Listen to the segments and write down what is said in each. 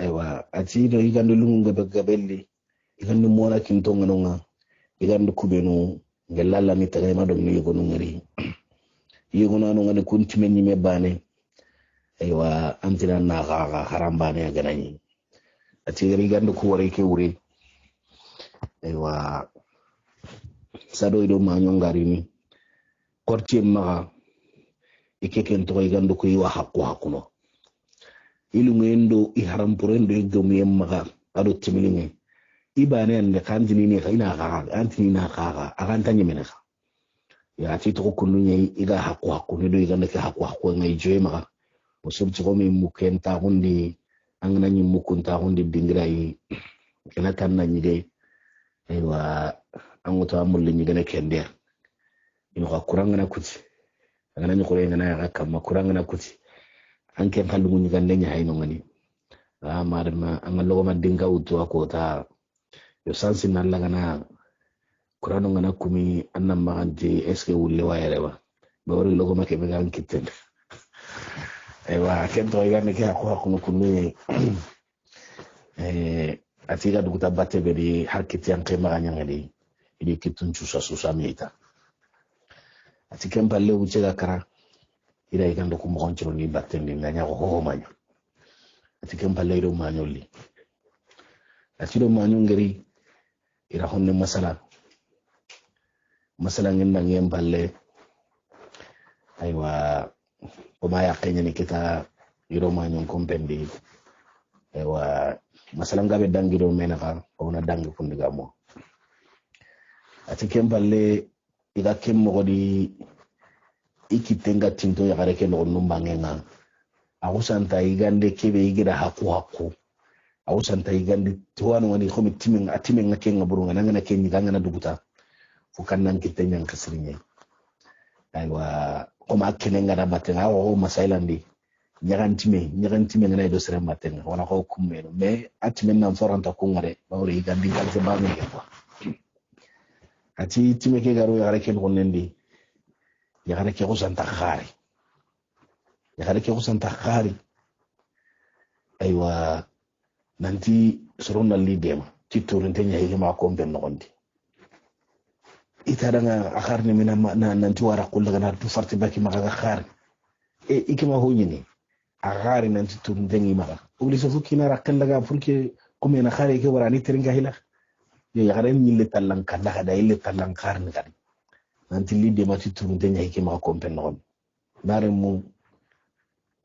aywa ati do igande lungu gabelli igande mona kinto nganonga igande kubenu ngelala ni tagay ma dum ni yegonu ngari yegonu anu ngane kunti men ni me bane aywa antina na ga harambane ganani ati igande ko wore ke wuri aywa sado ido ma nyongari ni korti maga ikeken to igande ko yiwa hakuno ilu ngendo I harampurendo igami maga ado timilinge ibane ande kanjini ni ina ga antini na ga aganta nyemena ya ati to kununye iga haku ne do igande ke haku ngai joe maga musubti ko mi mukenta hundi angna nyi mukunta hundi dingirai kena kanna nyide aywa anguto amulli nyigane kende ino ka kurangana kuti angana nyi kore ngana ya kamma kurangana kuti anke kallu nyi gande nya hayno ngani marma angalo ma dinga utu akota yo sansi nalla gana kurano ngana kumi annam ma ante eske wulle wayrewa bawri logo ma kebe gan kitten aywa kento igane ke ko kunu atiga duguta batte be di hakiti an kema ganya ngadi idi kitun susa meita atikem balle wuce ga kara ida igando ko mo gonchiro ni batte ndi nganya ko ho manyo atikem balle do manyoli atido manyo ngari ira honne masala ngenda ngem balle aywa ko ma yaqenya ni kita iro manyo kompendi aywa masala ngabe dangido menaka ona dangi kundiga mo ati kemballe iga kemmo godi ikitenga tinto ya gareke no numbangenga agusanta igande kebe igira haku agusanta igande tuwanu wani khomi atimenga kenga burunga nangana kenyi gangana duguta fukannan kitenya kasrinye aywa koma akenenga na batenga o masailandi nyagantime ngana do sere matenga wana ko kummeno me atimen nan foranta kungare bawre igandi kalse ba me ko ati time ke garo ya reke no nendi ya reke ko santa khari aywa nanti soronna lidema titurun tenya higema ko ben no gondi itadanga akharni mina nanti wara kullu gana tu farti baki maga khari ikima hunyini agari nanti tundengi maga obligé fukina rakkan daga furke comme na khare ke warani teringa hila ya garen nyille tallan kanda kada ille tallan karni kadi nanti lidde mati tundenya hike ma kompen non bare mu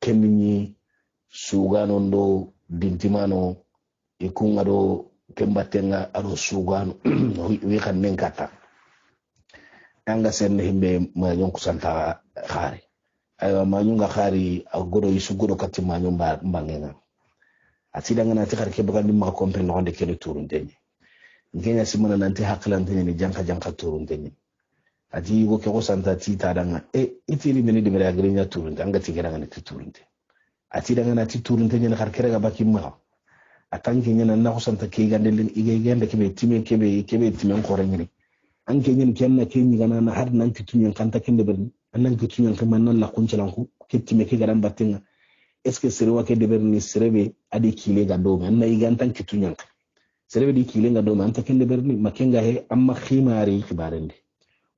kemini sugano ndo dintimano ikunga do kembatenga ado sugano wi kannen kata anga senne himbe ma yonku santa khare aywa manyunga khari agodo isugodo kati manyumba mbangenga atidanga na tikar ke bagandi ma kompen no de kele turun denye ngenya simana nanti haklan denye ni janka turun denye ati go ke ko santa ti tadanga itiri meni de bere agrenya turun anga tigera ngani turun de atidanga na ti turun denye na karkere ga bakim ma atanke nyana na ko santa ke gande len igende ke be time timen ko rengni anke nyen kenna kenyi gana na har nan titunyen kanta kende berni annan titunyen kan nan la kuncalanku kettime ke garan batinga est-ce que serewa ke de berni serebe adi kile ga do man nay gantan titunyen serebe di kile ga do man ta kende berni makenga he amma khimari khibarende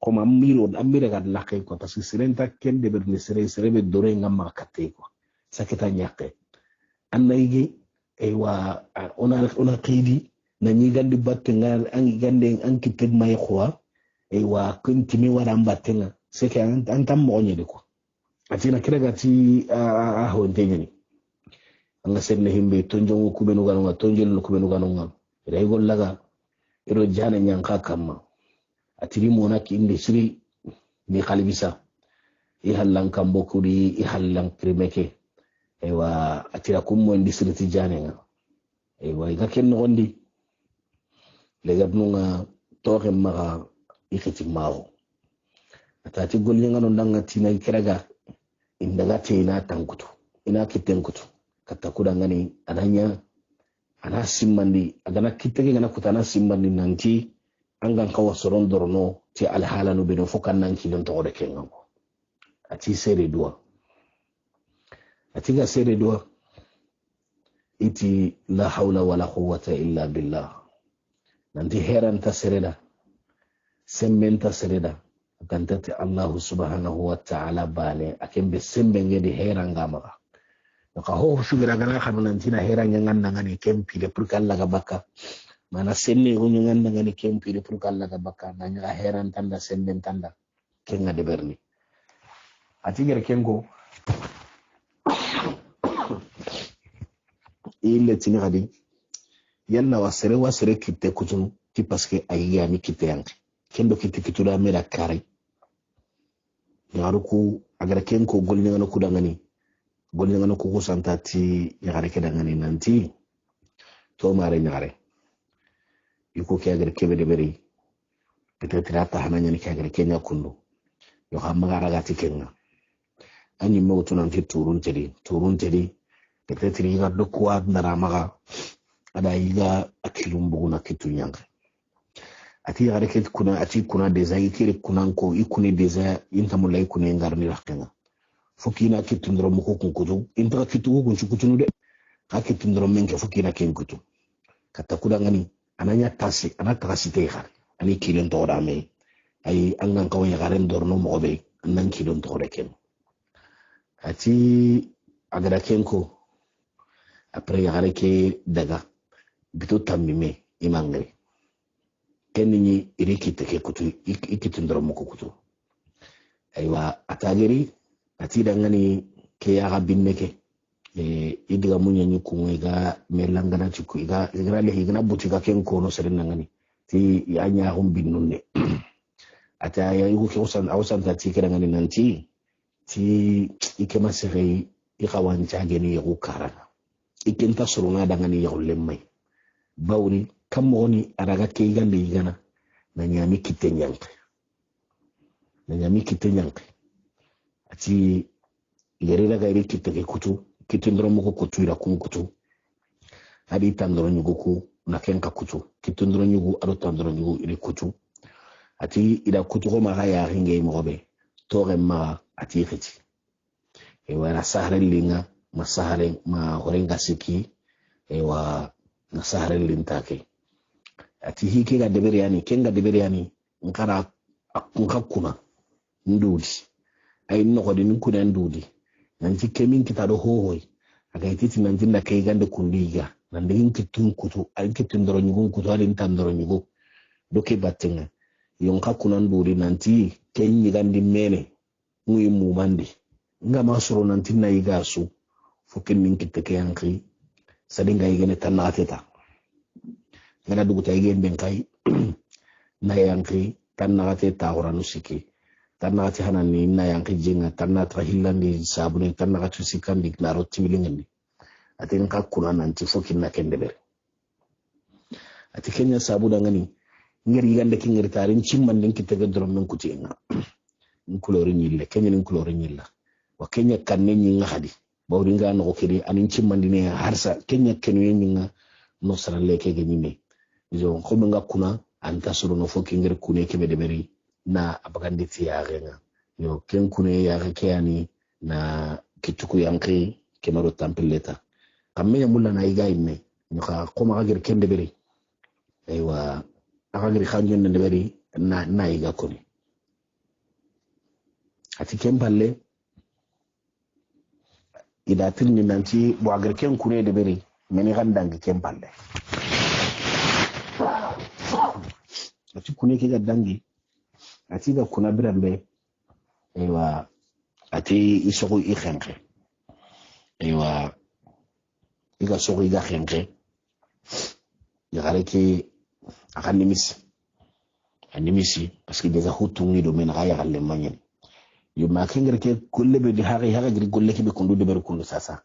comme amire ga lakay ko parce que serenta kende berni serebe dore ngamma katte ko saketa nyake annay gi aywa ona qidi na ñi gandi battenga angi gande anki teg may khwa aywa kuntimi wara mbattenga c'est que antam mo ñede ko atina kirega ti a ho ndeni anga senne himbe tonjongo kubenu ganonga tonjel kubenu ganonga ray gol laga iro jana nyanka kamma atiri mona ki inde siri ni khalibisa i hallan kambo kuri i hallan primeke aywa atira kummo indi siri ti janenga aywa ga ken ngondi lega nunga toxe maga ikiti mawo atati gol nyanga no ndanga tina kiraga indaga tina tankutu ina kitenkutu katakuda ngani ananya ana simmandi agana kitege gana kutana simmandi nanti angan kawa soron dorno ti alhala no beno fokan nan kilon to de kengo ati sere dua ati ga sere dua iti la hawla wala quwwata illa billah nanti heranta sereda sembenta sereda gantati Allah subhanahu wa ta'ala bane akembe sembenge di heranga maka ka ho sugira gana khanu nanti na heranga nganda ngani kempi de purkalla ga baka mana senne hunyu nganda ngani kempi de purkalla ga baka nanya herantanda sembentanda kenga de berni atigere kengo ile tini gadi yalla wasere kitte kutun ti parce que ayya mi kitte yank kendo kitte kitula mera kare yaruku agara kenko golni ngana kudangani golni ngana ko santati yagare kedangani nanti to mare nyare yuko ke agara kebe de beri peut-être ata hananya ni kagara kenya kundu yo hamma raga tikenga ani mawtu nanti turun tedi peut-être yiga dokwa ndara maga ada yiga akilum buguna kitunyanga ati yagare ket kuna ati kuna deza yikire kunanko ikune deza intamula ikune ngarni rakkenga fukina kitundro muko kunkutu inta kitu kunchukutunu de akitundro menke fukina kenkutu kata kudangani ananya tasi anatasi teha ani kilon to dame ay angan kaw yagare ndorno mobe nan kilon to reken ati agada kenko après yagare ke daga bito tamime imangre kenni irikite ke kutu ikitundro muko kutu aywa atageri ati dangani ke yaga binneke idiga munya ni kunga melangana ciku iga le igna butika ken kono seren ngani ti yanya hum binnunne ata ya yugo ke usan ta ti kera ngani nanti ti ikema sere ikawan chageni yugo karana ikenta suruna dangani yugo lemmai bawri kamoni araga ke igande igana na nyami kitenyank ati yere daga iri kitake kutu kitundro muko kutu ira kun kutu adi tandro nyugo ku na kenka kutu kitundro nyugo ado tandro nyugo iri kutu ati ida kutu ko maga ya ringe mobe tore ma ati khiti e wala sahare linga masahare ma horenga siki e wa na sahare lintake ati hike ga debere yani kenga debere yani nkara akunkakuna ndudi ay no ko din kuna ndudi nanti kemin kitado hohoy aga titi nanti na kay gande kundiga nande kitun kutu ay kitun doro nyugo kutu alin tan doro nyugo doke battenga yonka kuna ndudi nanti kenyi gandi mene nguy mumande ngama soro nanti na yigasu fokin min kitake yanki sadinga yigene tanateta ngana duguta yigen ben kay na yanki tanateta horanu siki tanati hanani na yanki jinga tanata hillandi sabune tanaka tusikandi klaro timilingani atin ka kuna nanti fokin na kendebere ati kenya sabuda ngani ngiri gande ki ngiri tarin cimmanden kitege drom men kutinga nkulori nyille kenya nkulori nyilla wa kenya kanne nyinga hadi bawri nga no kedi anin cimmandine harsa kenya kenu nyinga no sara leke ge nyime izo ko nga kuna anta suru no fokin ngiri kune kebe deberi na abaganditi ya renga yo ken kune ya rekani na kituku yanki kemaro tampileta kamme ya mulla na iga imme nyoka koma agir kende beri aywa agir khanjon nde beri na iga kuni ati kempalle ida tinni nanti bo agir ken kune de beri meni gandangi kempalle ati kune ke gaddangi ati ga kuna birambe aywa ati isogo ikhenke aywa iga sogo iga khenke yagare ke animisi parce que déjà hutungi do men gaya galle manyen yo ma kengere ke kulle be di haga giri golle ke be kundu de ber kundu sasa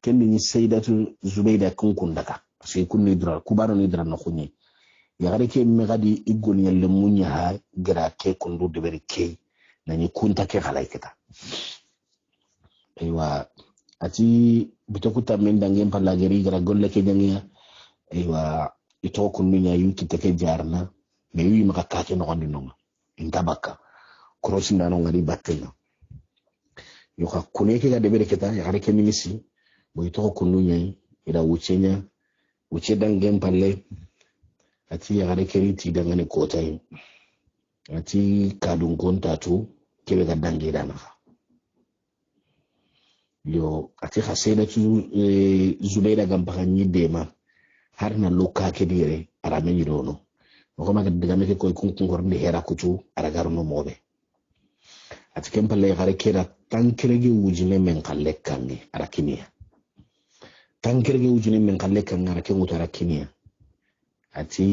kendi ni sayyidatu zubayda kunkundaka parce que kunni dra kubaro ni dra no khunyi yagare ke me gadi igol nyalle munya ha gira ke kundu de ber ke nani kunta ke khalaiketa aywa ati bitokuta menda ngem pala gari gira golle ke nyangia aywa ito kunnu nya yuki take jarna me wi maka kake no gondi no intabaka cross ndano ngari battenga yo ka kuneke ga debere keta ya gare ke minisi bo ito kunnu nya ida wuce dangen palle ati ya gare keriti dangane kotai ati kadun konta to kebe ga dange da nafa yo ati khaseda tu zubaida gampakanyi dema har na loka ke dire ara me yirono ko ma daga me ko kun gorndi hera kutu ara garno mobe ati kempalle gare kera tankirege wujine men kalle kangi ara kiniya tankirege wujine men kalle kangi ara kengu tara kiniya ati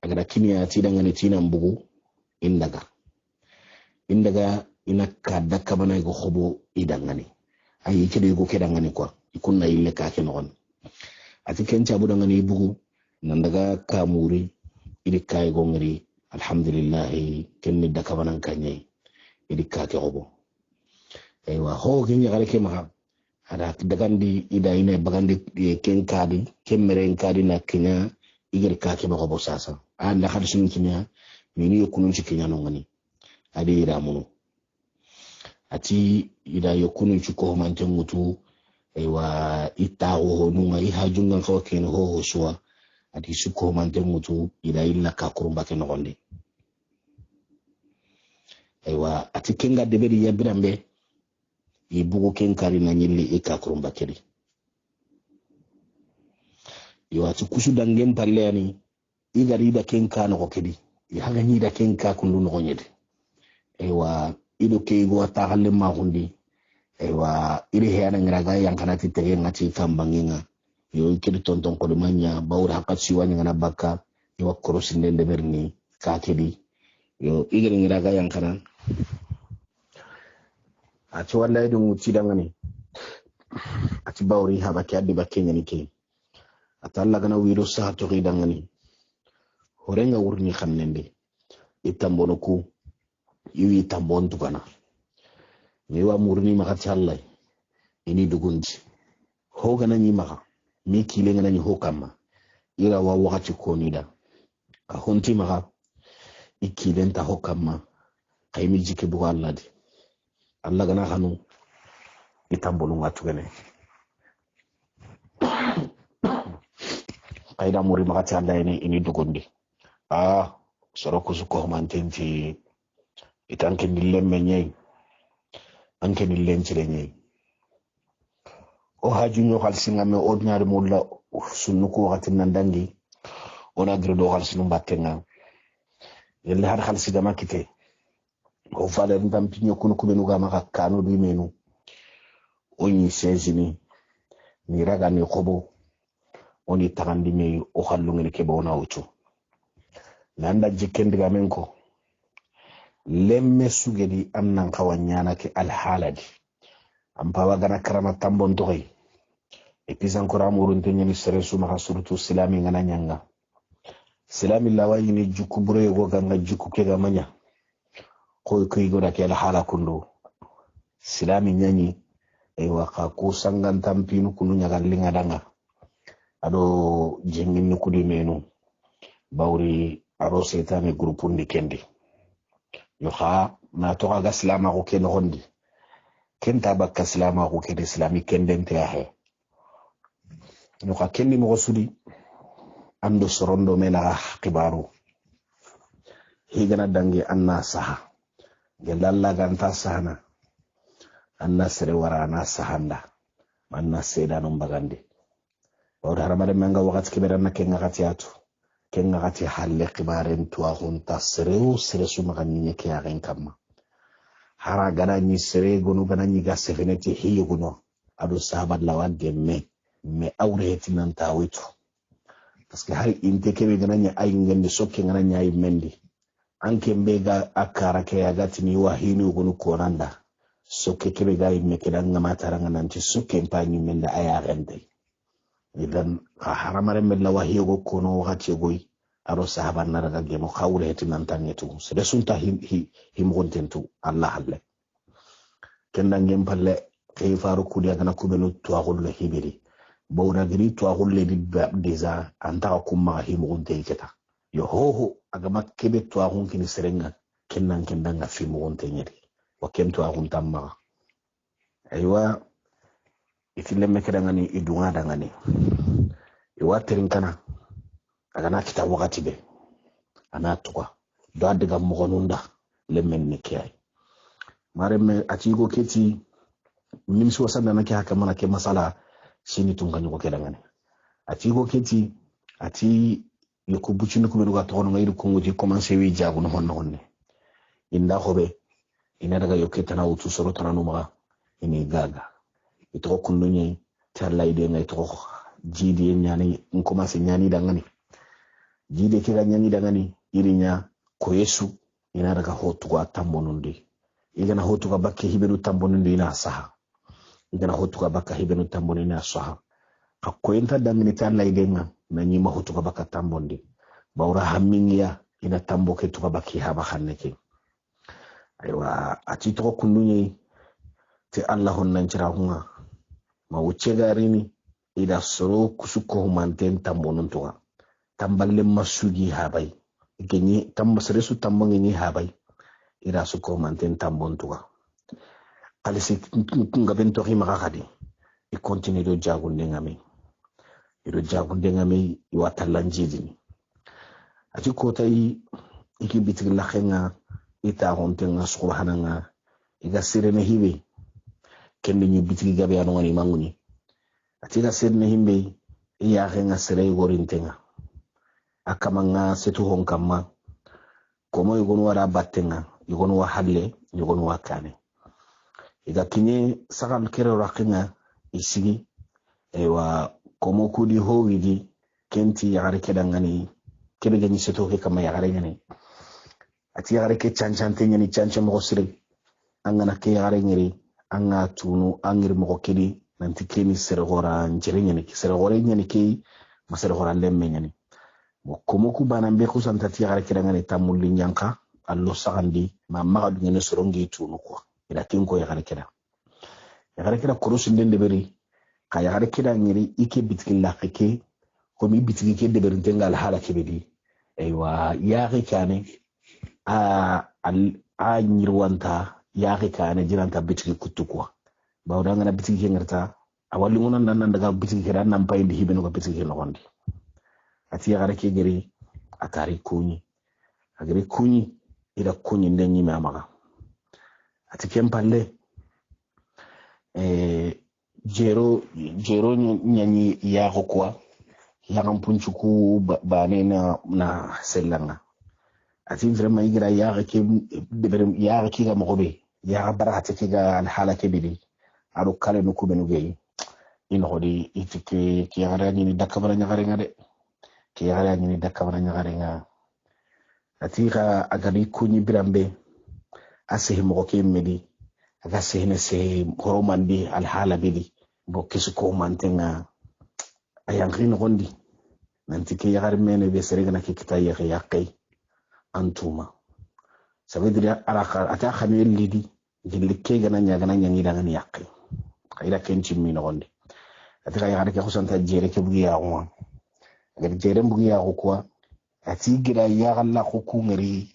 agara kiniya ati dangane tina mbugu indaga ina kadda kabana go khobo idangani ayi kede go kedangani kwa ikunna ille ka ke non ati kenca budangani bugu nandaga kamuri idi kay go ngri alhamdulillah kenni da kabana kanyai idi ka ke obo aywa ho ginya gare ke ma ada dagandi ida ina bagandi ken kadi kemmeren kadi na kenya igir ka ke obo sasa anda hadishin kinya mini yokunun cikinya no ngani adi ramuno ati ida yokunun ciko manten mutu aywa itawo nunga ihajunga ko ken ho suwa ati suko manten mutu ida illa ka kurumba ke no gonde aywa ati kenga debedi yabirambe ibugo ken kari na nyilli ika kurumba kedi yo ati kusu dangem palle ani igari da ken ka no kedi yaga ni da ken ka kundu no nyede aywa ido ke go ta halle ma hundi aywa iri he ana ngraga yang kana ti tege ngati kambanginga yo kedi tonton ko manya bawra hakat siwani ngana bakka yo korosinde de berni ka kedi yo igari ngraga yang kana ati wallahi dum wuti dangane ati bawri haba ke addi bakkenya ni ke atalla gana wiro sa to ri dangane horenga wurni xamnende itambono ku yiwi tambon tugana mewa murni makati Allah ini dugundi ho gana ni maka mi kile ngana ni ho kama ira wa wakati konida ka honti maka ikile nta ho kama kaymi jike bu Allah di Allah gana hanu itambono ngatugane kayda muri makati Allah ini dugundi soroku su ko mantenti itanke dillemme nyai anke dillentire nyai o hajunyo khalsinga me ordinary mulla sunnuko wakati nandandi ona gredo khalsinu battenga yelle har khalsiga makite o fale ndam pinyo kunu kubenu ga maka kanu du menu oni sezini ni raga ni khobo oni tagandi me o khallungene ke bona wucu nanda jikendiga men ko lemme sugedi annan kawanyana ke alhaladi ampawa gana karama tambon toy e pisan ko ramurun tenyani sere suma hasurutu silami ngana nyanga silami lawayi ni jukku bure go ganga jukku ke ga manya ko goda ke alhala kundu silami nyani e waka ku sangan tampinu kunu nyagal linga danga ado jengin kudi menu bawri aro setane grupundi kendi yo ha na to ga salama ko ken hondi ken tabakka salama ko ken islami kenden te ahe yo ka kenni mo sudi ando sorondo mena khibaru higana dangi anna saha gelalla ganta sahana anna sere warana sahanda manna sedano bagande bawda haramade menga wakati kiberanna ken ngati atu ken ngati halle khibaren to agunta sereu sere suma ganni ke yaren kamma hara gana ni sere gonu gana ni ga sefeneti hiyo gono adu sahabat lawa gemme me awreti nan tawitu parce que har inte kebe gana ni ay ngende sokke gana ni ay mendi anke mbega akara ke agati ni wahinu gonu konanda sokke kebe ga imme kedan ngama taranga nanti sokke mpanyi menda aya rende idan haramare mella wahiyo go kono wakati goy aro sahaba naraga gemo khawreti nan tangetu sede sunta himgontentu Allah halle kenda ngem palle kay faru kudi agana kubelu to agulle hibiri bawra giri to agulle di deza anta kuma himgonte keta yo hoho agama kebe to agun kini serenga kennan nga fimugonte nyeri wa kento agun tamma aywa itilemme kedangani idunga dangani iwaterin kana agana kita wakati be ana tuka do adiga mogonunda lemmen ne kiyai maremme atigo keti nimsi wasanda na haka mana ke masala sini tunganyo kedangani atigo keti ati yoko bucinu ko beruga to no ngayru ko ngoti commencer wi jagu no honne inda hobe ina daga yoketa na utu soro tananu ma ini gaga ito kununye talla ide ngai to jidi nyani in commencer nyani dangani jide kira nyani dangani irinya ko yesu ina daga hotu ga tambonundi igana hotu ga bakke hibenu tambonundi ina saha igana hotu ga bakka hibenu tambonundi ina saha akko enta dangani talla ide nga na nyima hotu ga bakka tambondi bawra hammingiya ina tambo ke to ga bakki haba khanneke aywa ati to kununye te allahun nan cira hunga ma wuce garini ida soro kusuko humanten tambonun tuwa tamballe masugi habai genyi tambasare su tambon genyi habai ida suko humanten tambon tuwa alisi ngaben to hima kadi i continue do jagunde ngami ido jagunde ngami iwatallanjidi ati ko tay iki bitig lakhenga ita hontenga subhananga iga sirene hibe kende ñu bitigi gabe anu ngani manguni atiga sirne himbe iya renga sere gorintenga akamanga setu honkama komo yugonu wara battenga yugonu wa halle yugonu wa kane iga kinye sakal kero rakinga isigi ewa komo kudi howidi kenti yagare kedangani kebe gani setu ke kama yagare ngani ati yagare ke chanchante nyani chanche mo sire angana ke yagare ngiri anga tunu angir mo kedi nanti keni sergora njere nyani sergora nyani ke masergora lemme nyani mo komo ku bana be ko santati yagare kedangani tamulli nyanka allo sagandi ma magadu ngene sorongi tunu ko ila kinko yagare keda korusu ndende beri ka yagare keda ngiri ike bitki lakeke ko mi bitki ke de berin tengal hala kebedi aywa yagare kane a nyirwanta yaki kane jiranta bitiki kutukwa bawda ngana bitiki ngerta awalli ngunan nan daga bitiki keda nan payndi hibeno ko bitiki no gondi ati yagare ke geri akari kunyi agari kunyi ida kunyi ndenyi mamaga ati kempalle jero nyanyi yako kwa yakan punchuku bane na selanga ati vraiment igira yaga ke deberem yaga ki ga mogobe yaga barata ki ga alhala ke bidi ado kale no kubenu gey in hodi itike ki yaga ni dakabara nyagare ngade ki yaga ni dakabara nyagare nga ati ga agari kunyi birambe asehi mogo ke medi aga sehne se horomandi alhala bidi bo kesu ko mantenga ayangrin gondi nanti ki yaga mene be serega ki kita yaga yakay antuma sabidira araka ata khani lidi jilike gana nyangi dangani yakki kayira kenci mi no gonde ati kay yagare ke khusanta jere ke bugi yawo ngar jere bugi yawo kwa ati gira yagalla ko ku ngari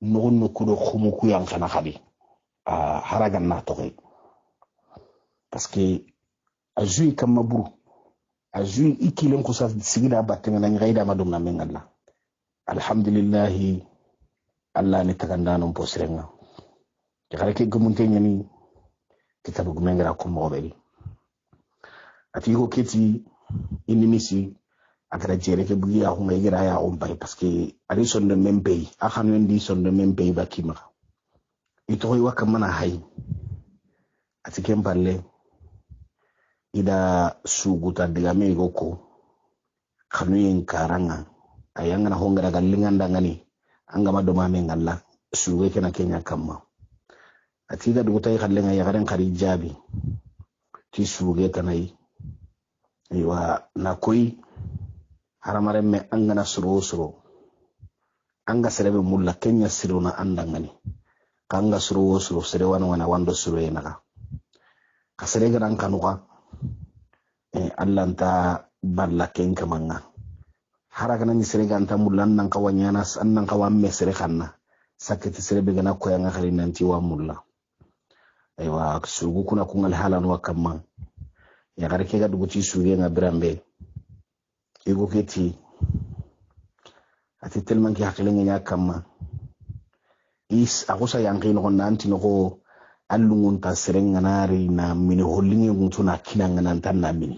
no kudo khumu ku yang kana khadi haragan na to parce que azui kam maburu azui ikilen ko sa sigida batenga na ngayda madum na mengalla alhamdulillah Allah ni takandano posrenga kare ke gumunte nyani kitabu gumengra ko mobeli ati ko keti inimisi akara jere ke bugi ya ko ngira ya on bay parce que ali son de même pays akhanu ndi son de même pays bakima ito ko waka mana hay ati kempalle ida suguta diga me goko khanu yin karanga ayanga na hongara galinganda ngani angama do mame ngalla suwe kena kenya kamma atiga dugutai khallenga ya garen khari jabi ti suge tanai aywa na koy haramare me angana suro anga serebe mulla kenya siruna andangani kanga suro sere wana wando suro enaga kasere garan kanuka allanta balla kenka manga haragana ni sere ganta mulla nan kawanyana annan kawamme sere khanna sakati sere be gana ko yanga khali nanti wa mulla aywa sugu kuna kungal halan wa kamma ya gare ke ga duguti suye nga birambe ego keti ati tellement ki hakilenge nya kama is akosa yangi no nanti no allungun ta serenga nari na mini holinge ngutu na kinanga nan tan na mini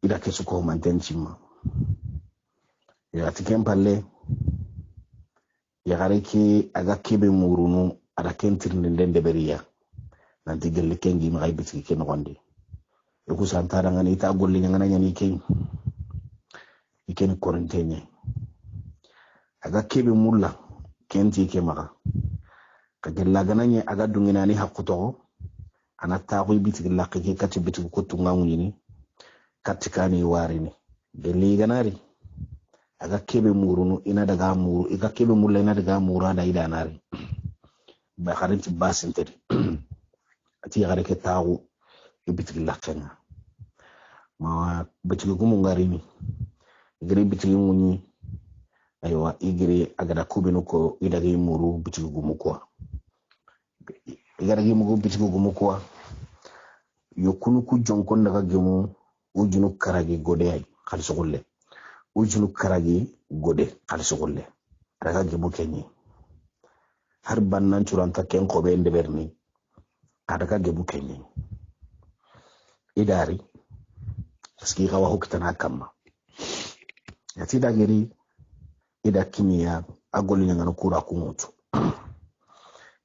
ida ke suko mantenchima ya tikem palle ya gare ki aga kebe murunu ada kentir ndende beriya nanti gelle kengi ma ay bitiki ken gonde e ku santara ngani ta golli ngana nyani ken iken korentenye aga kebe mulla kenti ke maka ka gella gananye aga dunginani hakuto ana taaqi bitiki laqi kati bitiki ko tunga ngini katikani warini gelle ganari aga kebe murunu ina daga muru iga kebe mulla ina daga mura da ida nari ba kharinti basinteri ati gare ke taaqu bitiki laqenga ma bitiki gumu ngarini gari bitiki nguni aywa igiri agada kubinu ko idagi muru bitiki gumu kwa igara gimu bitiki gumu kwa yokunu ku jonkon daga gemu ujunu karagi gode ay khaliso golle ujunu karagi gode khaliso golle daga gemu kenyi har bannan curanta ken ko be ndeberni daga gemu kenyi idari ski gawa hukutana kama yati dagiri ida kimia agoli ngana kura kumutu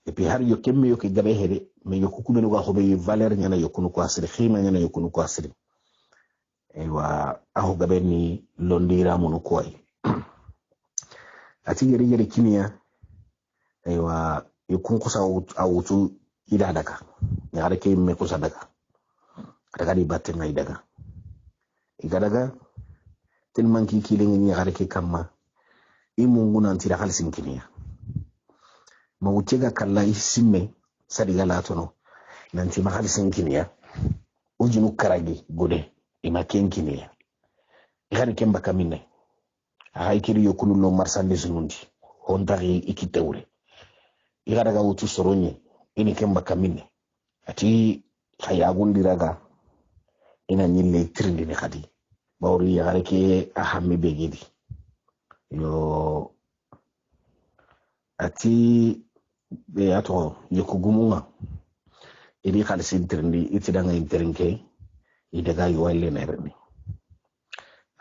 epi har yo kemme yo ke gabe hede me yo kukubenu ga hobe valeur nyana yo kunu ko asiri khima nyana yo kunu ko asiri ewa aho gabe ni londira munu ko ay ati geri kimia ewa yo kun ko sa awutu ida daga ya reke me ko sa daga di batte ngai daga igadaga tellement ki kilingi ni reke kama imungu nantira khalisin kiniya mawucega kala isimme sadiga latono nanti ma khalisin kiniya ujinu karagi gode ima ken kiniya igani kemba kamine ay kiri yokunu no marchandise nundi hontari ikitewre igada ga wutu soronye ini kemba kamine ati khayagundiraga ina nyille trindi ni khadi bawri yagare ke ahammi begidi yo ati be ato yokugumunga iri khalsin trindi itidanga interinke idaga yuwaile nerni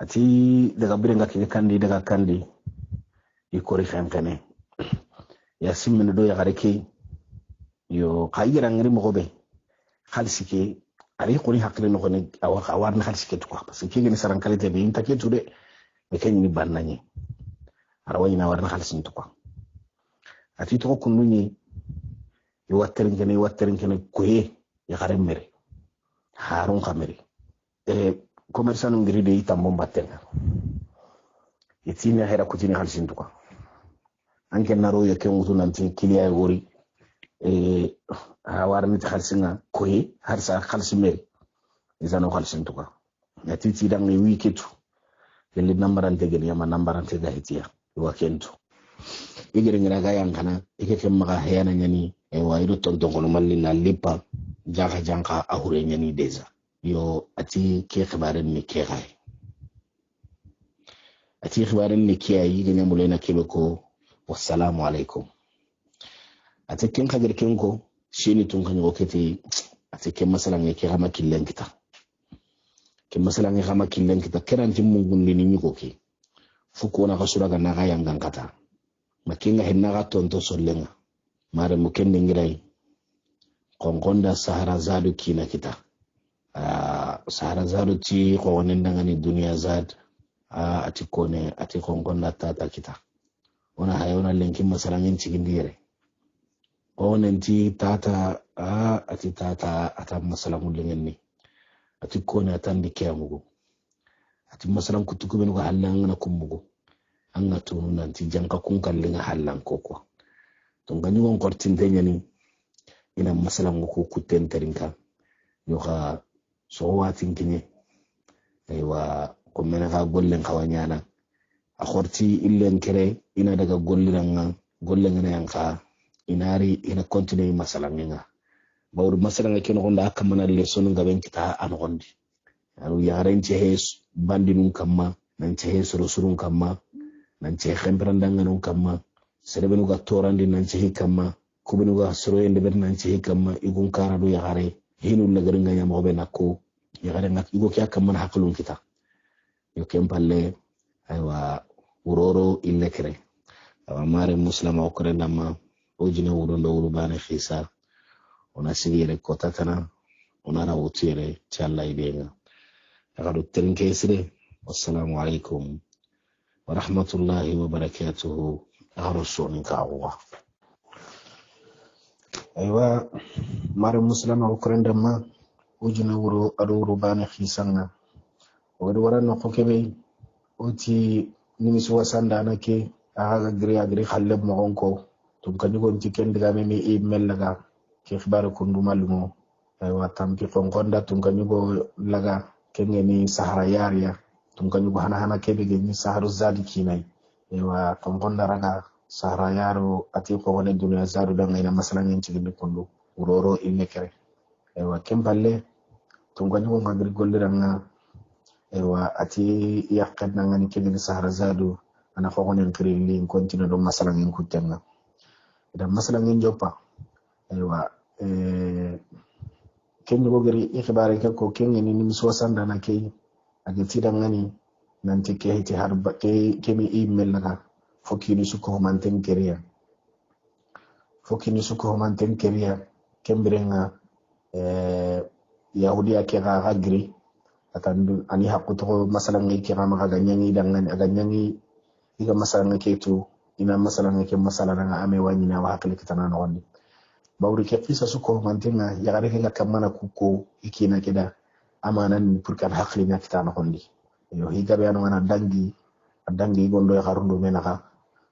ati daga birenga ke kandi daga kandi ikori khankane ya simmen do yagare ke yo khayira ngri mogobe khalsike ari ko ni hakle no ne awar na khalsike to parce que ngene saran kalite be inta ke tude be kany ni bannanye arawayna war na khalsin to ati to kununi yo watterin kene koye ya xare mere harun khameri commerçant ngiri de itam bombatenga itine hera kutini khalsin to anke naro yo ke ngutu nanti kiliya wori warni khalsinga koye har sa khalsi mere izano khalsin to ati ti dangi wiketu gelle nambarante gel yama nambarante ga hitiya wa kento igere ngira ga yankana ikeke maga hayana nyani wairu tonton kono malli na lipa jaka janka ahure nyani deza yo ati ke khibaren ni ke gai ati khibaren ni ke ayi ganya mulena kebe ko wassalamu alaikum ati ken khager ken ko shini tun kan yoketi ati ken masalan yake gama killen kita ken masalan yake gama killen kita keran timmungun ni ni ko ke fuko na kasura ga na ga yangan kata makinga henna ga tonto sollenga mare mukende ngirai kongonda sahara zadu kina kita sahara zadu ti ko wonen dangani dunia zad ati kone ati kongonda tata kita ona hayona lenki masalangin cigindire onen ti tata ati tata ata masalangu lengenni ati kone atandi kiamugo ati masalan kutuku benu ga halanga na kumugo anga tunu nanti janka kun kallinga hallan kokwa to ganyu on kortinte nyani ina masalan ko kutten terinka yo ga so watin kinye aywa ko mena ga gollen kawanyana a khorti illen kere ina daga gollen ngana yanka inari ina continue masalan nga bawru masala ngake no gonda akamana le sonu ngaben kita an gondi anu yaren ce hes bandinun kamma nan ce hes rusurun kamma nan ce khembrandanga nun kamma serebenu ga torandi nan ce kamma kubenu ga soroyende ber nan ce kamma igun kara do yare hinu lagaringa nya mo be nakko yare ngak igo kya kamman haklun kita yo kempalle aywa uroro illekre awa mare muslima okre nama ojine wuro ndo wuro bane khisa ona sigire kotatana ona rawutire challa idenga akadu trinke wassalamu alaikum wa rahmatullahi wa barakatuhu arusun ka'wa aywa mare muslima okre ndama ojine wuro ado wuro bane khisanga wadi warano ko kebe oti nimisu wasanda nake agri khallab mo gonko tum kanyugo tiken diga me email laga ke khibar ko ndumalumo aywa tampi konkonda tum kanyugo laga kengeni sahara yariya tum kanyugo hana kebe ni saharu zadi kinai aywa konkonda raga sahara yaro ati ko wona dunya zaru da ngaina masalan en cigindi kondo uroro ilmekere aywa kemballe tum kanyugo ngagri golliranga aywa ati yaqad ngani kengeni sahara zadu ana fogonen kiri li continue do masala ngin kutenga da masala ngin joppa aywa kenni go gari ikhbare ke ko kenni ni miso sanda na kay agati da ngani nanti ke hiti harba ke kemi email naga fokini su ko manten keriya kembrenga yahudiya ke ga agri atandu ani hakuto masala ngi ke ma ga nyangi dangan aga nyangi iga masala ngake to ina masala ngake masala nga ame wani na wakali kitana na wani bawri ke fisa su ko mantenga ya gare ke kamana kuko ikina kida amanan purkan hakli na kitana hondi yo higa be anu ana dangi gondo ya harundo menaka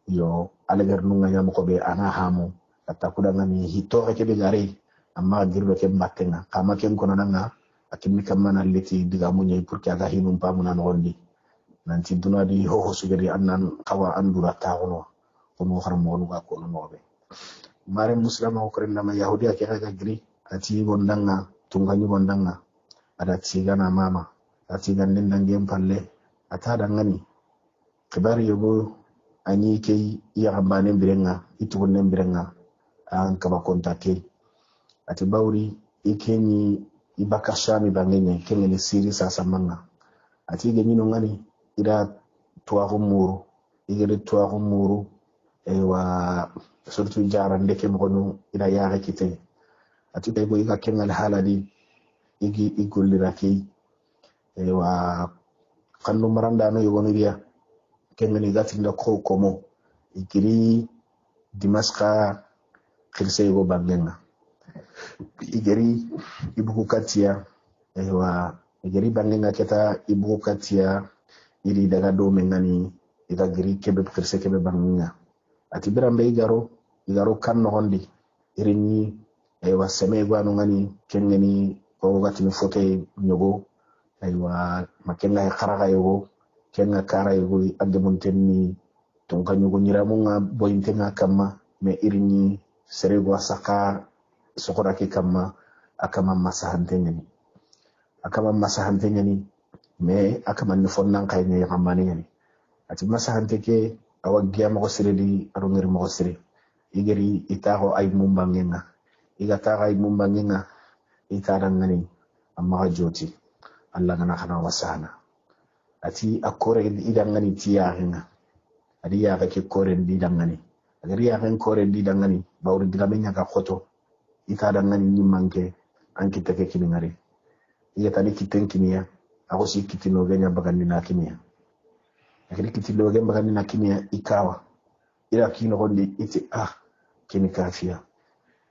yo alegar nunga nyam ko be ana hamu atta kuda ngani hito ke be gare amma girdo ke matenga kama ken kono nanga akimi kamana leti diga munye purka ga hinum pamuna no hondi nanti dunadi ho sugari annan kawa andura tawono kono harmo no ga ko no be mare muslima ko renda ma yahudiya ke ga gri ati gondanga tunganyu gondanga ada tigana mama ati ganden dangem palle ata dangani kibari yogo anyi ke ya ambane birenga itugonen birenga an kaba kontake ati bawri ikenyi ibaka shami bangenye kenye siri sasa manga ati genyi no ngani ida tuwa muru ewa surtout jarande ke mo ida yaare kite ati be go iga kengal haladi igi igulliraki ewa kandu maranda no yogoni dia kengani gatinda ko komo igiri dimaska khirse go bangenga igiri ibuku katia ewa igiri bangenga keta ibuku katia iri daga do mengani iga giri kebe khirse kebe bangenga ati birambe igaro kan no hondi irini ewa seme go anu ngani kengani ko gatini fote nyogo aywa makenga kharaga yogo kenga kara yogo ande montenni ton kanyo go nyiramunga boyintenga kama me irini serego saka sokora ke kama akama masahante nyani me akama ni fonnan kay ne yamani nyani ati masahante ke awagya mo siredi arungir mo sire igeri itaho ay mumbangenga igata ay mumbangenga itarangani amma joti Allah gana kana wasana ati akore idangani tiyahinga adi ya ke kore idangani agari ya kan kore idangani bawri digamenya ka khoto itadangani ni manke ankita ke kiningare iya tani kitenkiniya ako si kitino ganya bagandi na kiniya akiri kitilo ganya bagandi na kiniya ikawa ila kino gondi iti kini kafiya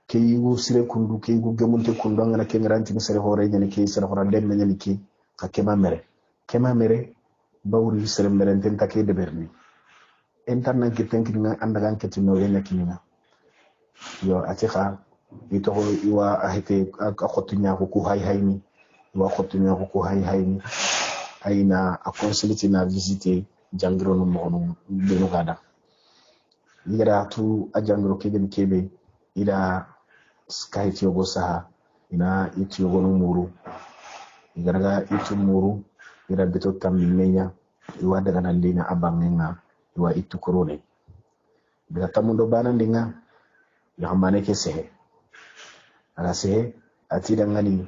keyu sire kundu keyu gemunte kundu ngana kengaranti misere hore nyani ke sere hore dem nyani ki ka kema mere bawri sere mere tenta ke de berni entarna kitenki nga andaga ketino ganya kinina yo atika ito ko iwa ahite akotunya ko hayni wa khotunya ko hayni ayina a consulate na visiter jangiro no mo beno gada igara tu a jangiro kebe ida skype yogo saha ina itu yogono muru igaraga itu muru ira beto tamimenya iwa daga na lina abangenga iwa itu korone beta tamundo bana ndinga ya mane ke sehe ala sehe ati dangani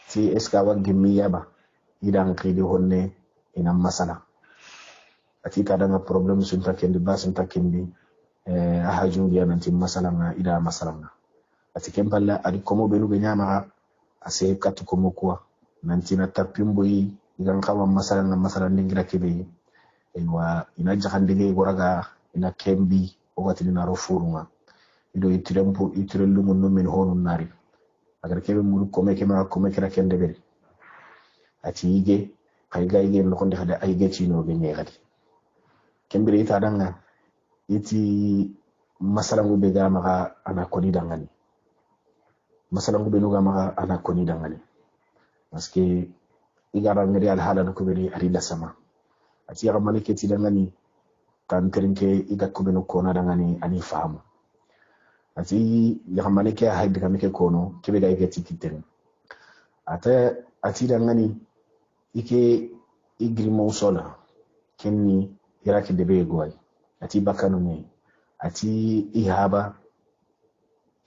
ti eska wa gimmi yaba idan qidi honne ina masala ati kadanga problem sunta kendi basunta kendi ahajun dia nanti masala nga ida masala nga ati kempalla adi komo belu be nyama ase katu komo kwa nanti na tapimbo yi igan kawa masala ndingira kebe wa ina jahandige goraga ina kembi ogati na rofurunga ido itirempo itirelungu no min honu nari agar kebe mulu kome kera kende beri ati ige kaiga ige no konde hada aige chino be nyegati kembere ita danga iti masalangu be ga maka ana koni dangani masalangu be no ga maka ana koni dangani maske igara ngari al hala ko beri arila sama ati ya malike ti dangani kan terinke iga ko be no kona dangani ani fahamu ati ya malike haide kamike kono kebe ga ige tikiten ata ati dangani ike igri mausola kenni iraki debe goy ati bakanu ne ati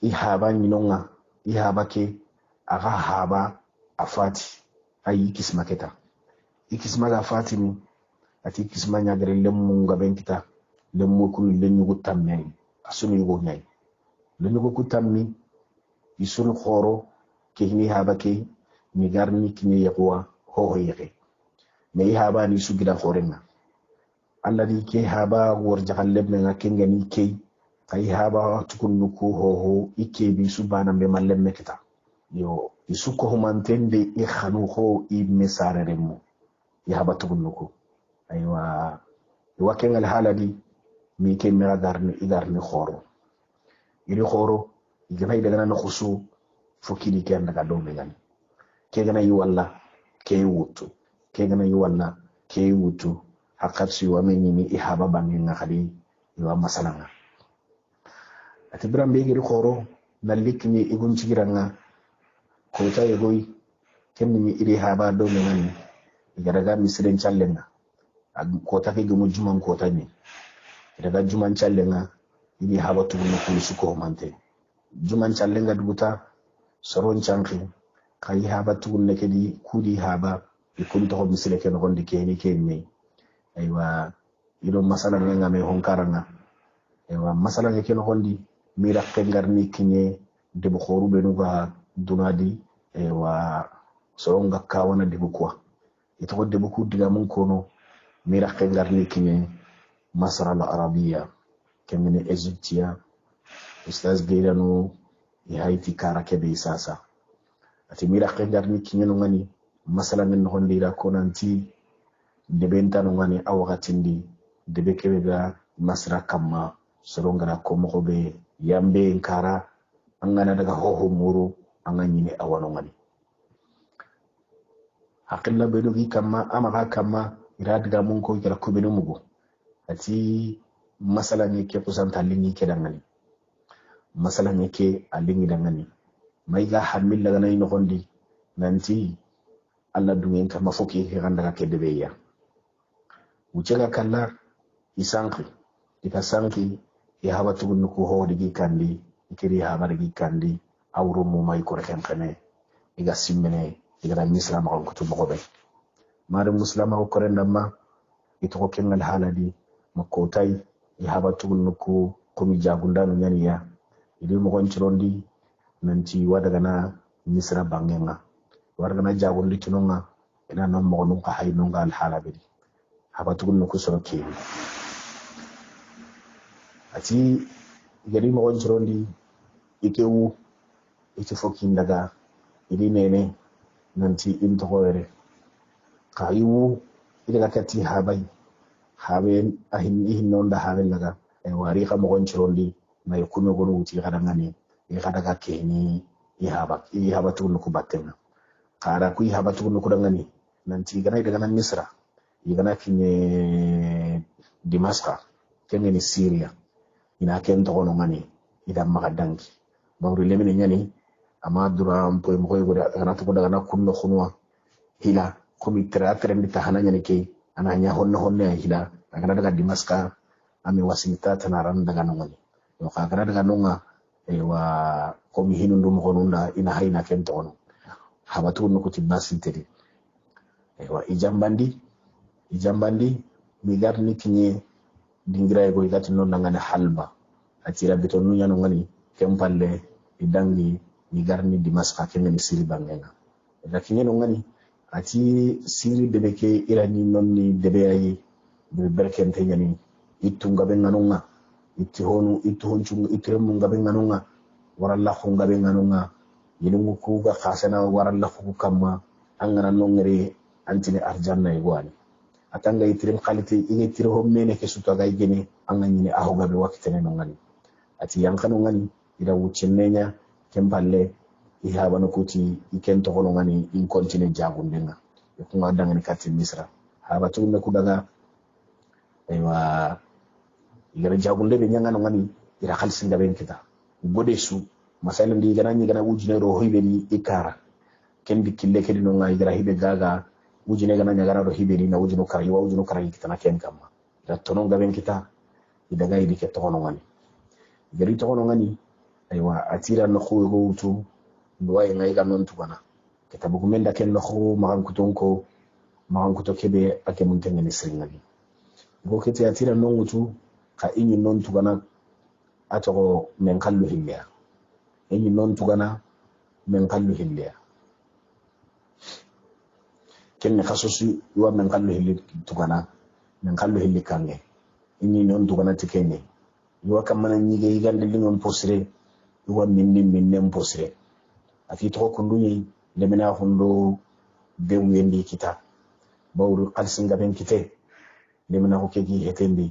ihaba nyinonga ihaba ke aga haba afati ayi kismaketa ikisma ga fatini ati kisma nyagare lemmu ngaben kita lemmu kul lenyu gutammi asunu yugo nyai lenyu go kutammi isunu khoro ke ni haba ke ni garni kini yakwa ho yeke me ihaba ni sugida khorenga alladi ke haba wor jagal lemme nga kengani ke kay haba tukunnu ko ho ike bi subana be mallemme kita yo isuko humantende e khanu ho i mesare remu ya haba tukunnu ko aywa wakengal haladi mi ke mera idarni khoro iri khoro igay daga na khusu fokidi ken daga do be gani ke gana yi walla ke wutu ke gana yi walla ke wutu hakatsi wa menini ihaba bangin nga khali iwa masalanga ati biram be giri khoro nalikni igun chigiranga ko ta yegoy kenni iri haba do menani igaraga misren challenga ag ko ta ke gumu juman ko ta ni daga juman challenga iri haba tugunu ko suko mante juman challenga dubuta soron chanki kai haba tugunne kedi kudi haba ikun to misre ken gondi keni kenni aywa ido masala nga me honkaranga aywa masala ke no hondi mira kengarni kinye de bu khoru be nuga dunadi aywa soronga kawana de bu kwa ito de bu ku diga mun kono mira kengarni kinye masara al arabia kemene egyptia ustaz geirano haiti karake be sasa ati mira kengarni kinye no ngani masala men hondi ra konanti debenta no ngani awakatindi debe kebega masra kamma sorongara ko mo be yambe nkara angana daga hoho muru angani ne awano ngani hakilla be do gi kamma amaka kamma iradiga mun ko kira ko be no mugo ati masala ni ke kusanta lingi ke dangani masala ni ke alingi dangani maiga hamil daga nay no gondi nanti alla dungen kama foki hiranda ke debe ya ucega kala isanki ikasanki ya haba tugun ko ho digi kandi ikiri haba digi kandi awro mu may ko reken kane iga simmene iga mislam ko to mo be mare muslima ko rendama ito ko kengal haladi makotay ya haba tugun ko mi jagundanu nyaniya idi mo gon cirondi nanti wadaga na misra bangenga wadaga na jagundi tunonga ina non mo gon ko haynonga al halabidi haba tugun ko soro ke ati gari mo gon cirondi ikewu ite fokin daga idi nene nanti into hoere kayu ida kati habai haben ahin non da haben daga e wari ka mo gon cirondi may kuno gonu wuti kada ngani e kada ka keni ihaba tugun ko batenga kara ku ihaba tugun ko dangani nanti gana daga nan misra igana kinye Damascus kenge ni Syria ina ken to gono ngani ida magadangi bawri lemine nyani ama dura mpoy mo koy goda kana to daga na kunno khunwa hila komi teatre ndi tahana nyane ke ana nya honno hila daga dimaska ami wasinta tanaran daga nongani yo kagara daga nonga wa komi hinundu mo konunda ina hayna kento ono habatu no kuti basintedi wa ijambandi mi garni kinye dingira go igati non ngane halba atira beton nunya no ngani kempalle idangi mi garni dimaska kenni siri bangenga da kinye no ngani ati siri debeke irani nonni debe ayi be berkente nyani itunga benganonga ituhonchunga itremu ngabenganonga waralla khunga benganonga yinungu kuga khasana waralla khu kamma angana nongere antine arjanna igwani atanga itrem quality ine tiro hommene ke suto ga igene angani ahoga be wakitene nongani ati yankano ngani ida wucennenya kempalle ihaba no kuti ikento kono ngani in continue jagundenga ko ngadanga ni katti misra haba tunne kudaga aywa igara jagunde be nyanga no ngani ira khalsinga ben kita bodesu masala ndi gana ni gana ujine ro hibe ni ikara kendi kille kedi no ngai gara hibe gaga ujine gana nyagara ro hibe ni na ujino karayi kita na ken kama da tono gaben kita idaga idi ke tono ngani gari tono ngani aywa atira no khugo utu duwai ngai ga non tugana kitabu kumenda ken no khu magan kuto kebe ake muntenga ni sringani go kete atira no utu ka inyi non tugana atoko men kallu hilya inyi non tugana men kallu hilya kenne khasusi wa men kallu hilli tugana men kallu hilli kange inyi non tugana tikene yo kamana nyige yigande lingom posre yo minne posre afi to kundunyi lemena hundo be wendi kita bawru qalsinga ben kite lemena ko kegi hetendi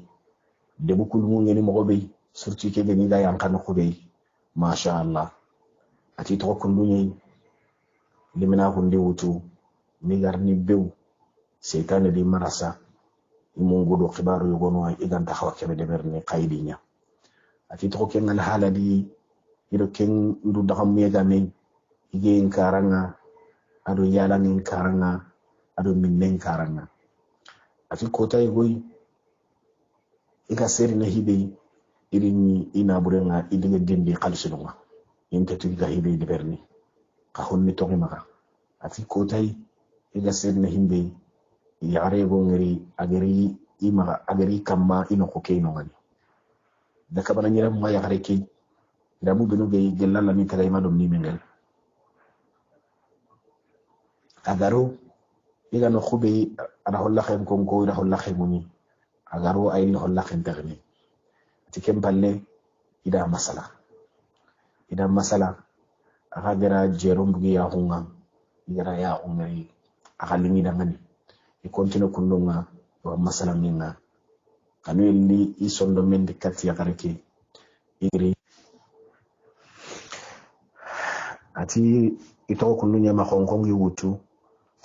de bukul mu ngeni mo be surtout ke gani da yankan ko be masha Allah ati to kundunyi lemena hunde wutu mi garni bew seytane di marasa imungudo khibaru yogono iganta hawake be berni qaydinya ati to ken al haladi ido ken ndu dakam yegame igen karanga ado yalangin karanga ado minnen karanga ati kota goy iga seri na hibe irini ina burenga idige dindi khalsunga inte tuga hibe de berni ka honni to maka ati kota iga seri na himbe yare go ngari agari kamma ino ko keno ngani da kabana nyira mo ya gare ke da mu binu be gelala mi tagay ma dum ni mengel agaro iga no khube ana holla khem ko ida holla khemuni agaro ay no holla khem tagni tikem balle ida masala aga gara jerum bugi ya hunga igara ya umri aga limi dangani e continue kundunga wa masala minga kanu illi isondo mendi katti ya kareke igri ati ito kundunya ma konkongi wutu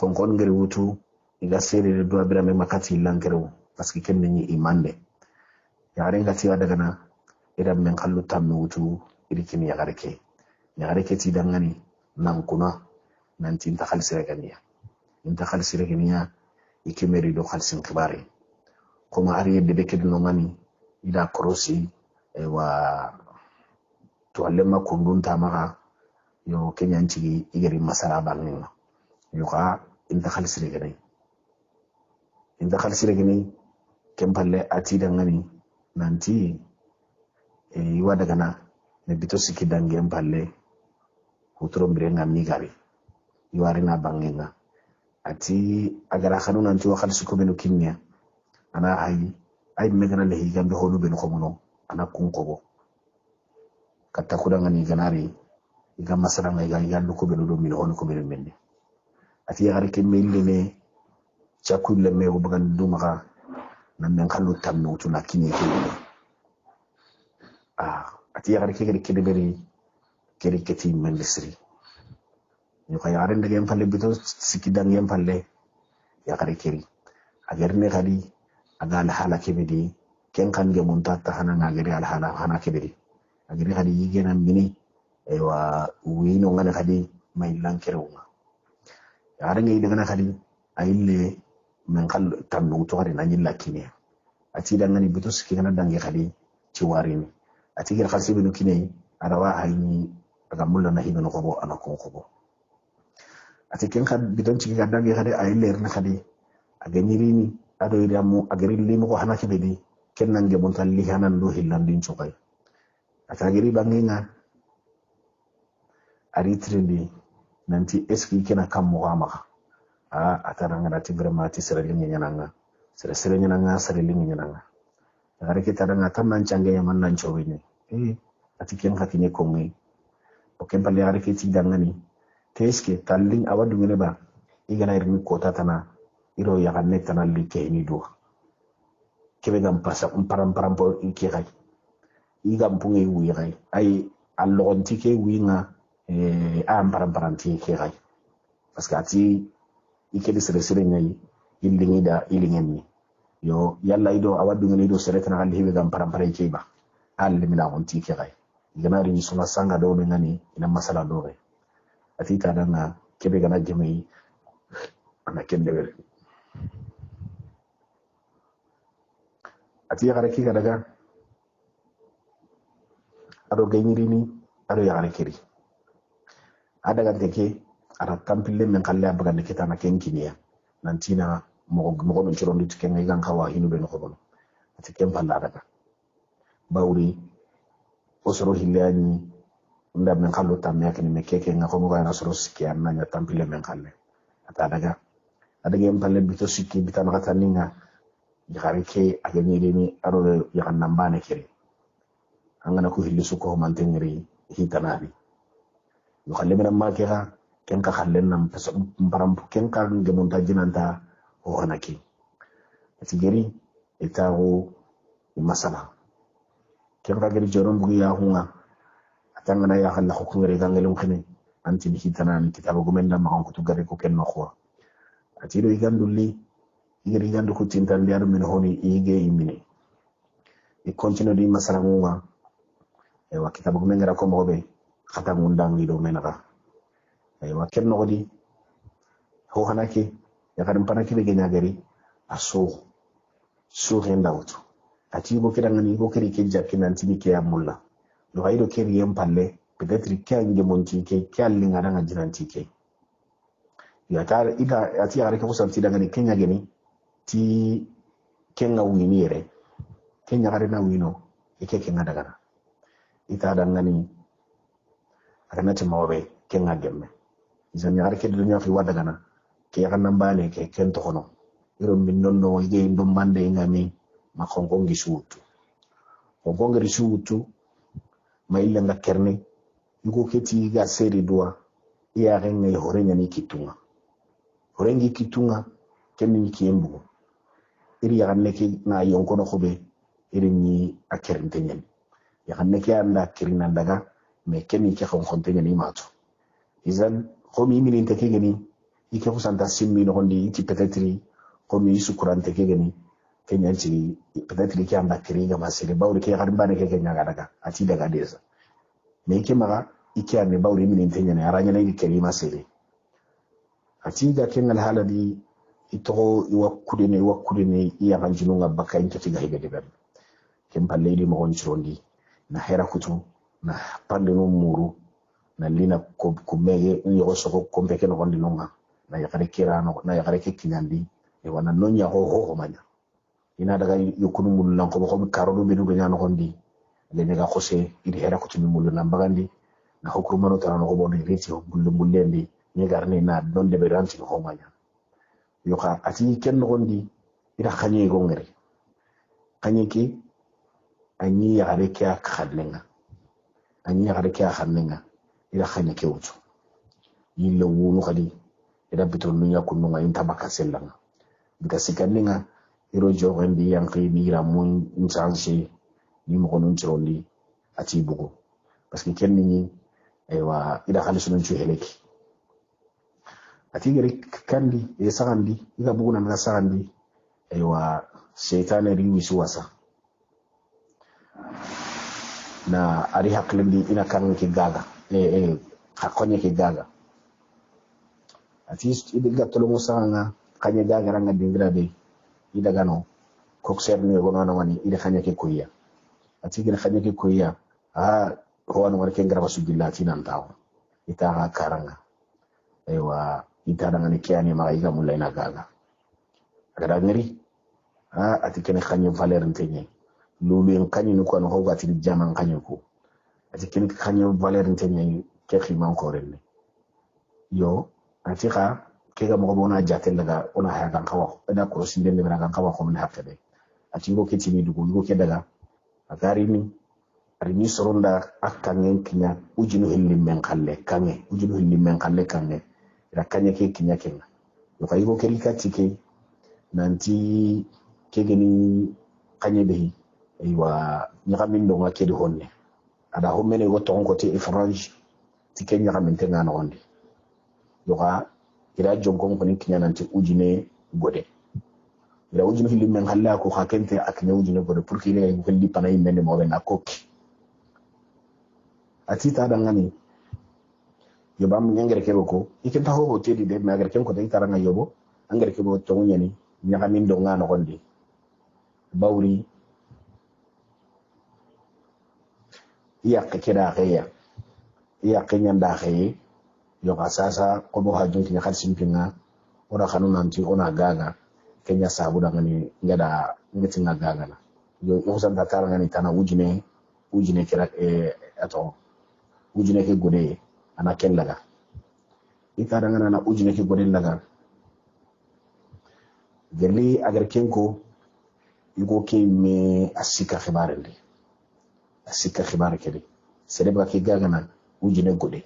konkon ngeri wutu iga sere do abira me makati lankero parce que kenne ni imande ya renga ti daga na ida men kallu tammi wutu irikini ya gareke ti dangani nan kuna nan tin ta khalsire ganiya inta khalsire ganiya ikimeri do khalsin kibari kuma ari yedde be kedno ngani ida korosi wa to alema kundun tamaka yo kenyanci igeri masala banninga yo ka inta khalsire gani kempalle ati dangani nanti iwa daga na ne bito siki dangi empalle hutro mbirenga migari iwari na bangenga ati agara khanu nanti wa khalsi ko benu kinnya ana ay megana le higambe honu benu khomuno ana kunkobo katta kudangani ganari iga masala ngai ga yallu ko benu do min honu ko benu menne ati yagare ke mellene chakulle me ko bagan dumaka nan men kallu tamno tuna kinye ke ati yagare ke de beri keri keti mendesri yo kay aren de gem falle bito siki dangem falle yagare keri agerne kadi agal hala kebedi ken kan ge munta ta hana ngagere al hala hana kebedi agere kadi yigena mini ewa wino ngana kadi mai lankerewa ya ngi daga kadi ayille men kal tandu to kadi nanyi lakine ati da ngani butus ki kana dangi kadi ci warini ati gir khalsi binu kine arawa hayni aga mulla na hibinu ko ana ko ati ken kad bidon ci ga dangi kadi ayille rna kadi aga nyirini ado iramu agari limu ko hana kebedi ken nange mon tan li hanan do hillandin chokay ata gari banginga ari trindi nanti eski kena kam mo ama atara ngana ti vraiment ti sere lingi nyananga sere nyananga sere lingi nyananga agari kita danga tan nan change yaman nan chowini ati ken khatine ko ngi o ken palle agari kiti dangani teske talling awadu ngene ba igana irni kota tana iro ya kan net tanal li ke ni do kebe gam pasa param po ke gai igam pungi wi gai ay allo on tike wi nga am param ti ke gai parce que ati ike di sere ngai illingi da illingen ni yo yalla ido awadu ngene do sere tanal li be gam param ke ba al mi la on tike gai igana ri suna sanga do be ngani ina masala do gai ati ta dana kebe gana jemi ana kende ati yagare ki daga ado gaynirini ado yagare kiri adaga teke ara tampille men kalle abaga de kitana kenkiniya nantina mo don ciron dit ken ngan kawa hinu be no ko ati ken palla daga bawri osoro hilani ndam men kallo tamme yakini me keke ngako mo ga soro sikki ananya tampille men kalle ata daga adaga en palle bito sikki bitana kataninga yagare ke agani ni aro yagan nambane kiri angana ko hilli suko mantengri hitanari yo khalle men ma ke ha ken ka khallen nam param ken ka nge monta jinanta o hanaki ati geri etago masala ken ka geri joron bugi ya hunga atangana ya khalla ko ngere gangelum khine anti hitanani kitabu gumenda ma ko to gari ko ken no khwa ati do igandulli igeri gandu ko tintan diar min honi ige imine e continue di masala ngwa e wa kitabu ngera ko mobe khata ngundang ni do menaka e wa kenno godi ho hanake ya karim panaki be genya gari aso so henda wuto ati go kirangani go kiri ke jakkinan tibi ke amulla do haydo kiri yem palle peut-être kange monti ke kalli ngara ngajinanti ke ya tar ida ati yare ko santi daga ni kenya geni ti kenga winire kenya gare na wino ike kenga daga ita dangani akanati mawabe kenga gemme izan yare ke dunya fi wadaga na ke yakan nambane ke ken to kono iro min nonno ige ndum bande ngami ma kongongi suutu kongongi suutu ma illa ngakerne yugo keti ga seri dua iya renga horenya ni kitunga horengi kitunga kenni kiyembu iri ya ganne ki na yonko no khobe iri ni akerin tenyen ya ganne ki anda kirina daga me kenni ki khon khon tenyen ni mato izan khomi min inte ke geni ike ko santa simmi no hondi ti peut-être khomi sukuran te ke geni kenya ci peut-être ki anda kiringa masire bawri ke garin bane ke kenya daga ati daga desa me ke maga ike ande bawri min inte nyane aranya na ike ri masire ati da kengal haladi ito iwakudene iya kanjinunga baka inta tiga higa deben kempa lady mo on chirondi na hera kutu na pande no muru na lina ko mege yo soko kompeke no gondi nonga na yakare kirano na yakare kinyandi e wana nonya ho manya ina daga yokunu mulan ko ko karo do binu ganya no gondi le nega khose idi hera kutu mi mulu na bagandi na hokuru mano tarano ko bono riti ho bullendi ni garne na don de beranti ho manya yoka ati ken gondi ida khanye gongere khanye ki anyi ya gare kya khadlenga ida khanye ke wuto yilla wunu khadi ida bitul nunya kunu ma inta baka sellanga bita sikanninga iro jogendi yanki mira mun insansi ni mo konon cirondi ati bugo parce que ken ni aywa ida khalisu nun ci heleki ati gari kandi e sagandi iga buguna na sagandi aywa shaytan ri wisu wasa na ari haklindi ina kan ki gaga konye ke gaga ati idiga tolongo sanga kanye gaga ranga dingra be idaga no kokser ni gono na wani ida kanye ke koya ati gira kanye ke koya ko wan war ke ngraba sujillati nan taw ita ga karanga aywa ita daga ni kiyani ma iga mulai na gaga agada ngari ati kene kanye valeur ntenye lulu en kanye ni ko no hoga ati jaman kanye ko ati kene kanye valeur ntenye ke khiman ko renne yo ati ka ke ga mo bona jatel daga ona ha kan kawa da ko sinde ne kan kawa ko mun hakka de ati go ke tini dugo go ke daga agari ni ari ni soronda akkangen kinya ujinu hilli men kalle kange ujinu hilli men kalle kange ira kanye ke kinya kenga yo kay go ke likati ke nanti ke geni kanye be aywa nyakamin do ngake di honne ada homene go ton ko te ifrange ti kenya kamin tenga no onde yoga ira jonko ko ni kinya nanti ujine gode ira ujine hilli men kalle ko hakente aknya ujine gode pour qu'il ait hilli panay men mo ben akoki atita dangani yobam nyangere kebo ko ikenta ho hoteli de magere ken ko taytara nga yobo angere kebo to nyani nyaka min do ngano gondi bawri iya keda khaya iya kenya nda khaye yo kasasa ko bo hajun tinya khasim pinga ora khanu nanti ona gaga kenya sabu dangani ngada ngati nga gaga na yo usan datara ngani tana ujine kira ato ujine ke gode ana ken laga ita dangana na ujine ke gode laga gelli agar kenko yugo ke me asika khibarende asika khibar kede sereba ke gagana ujine gode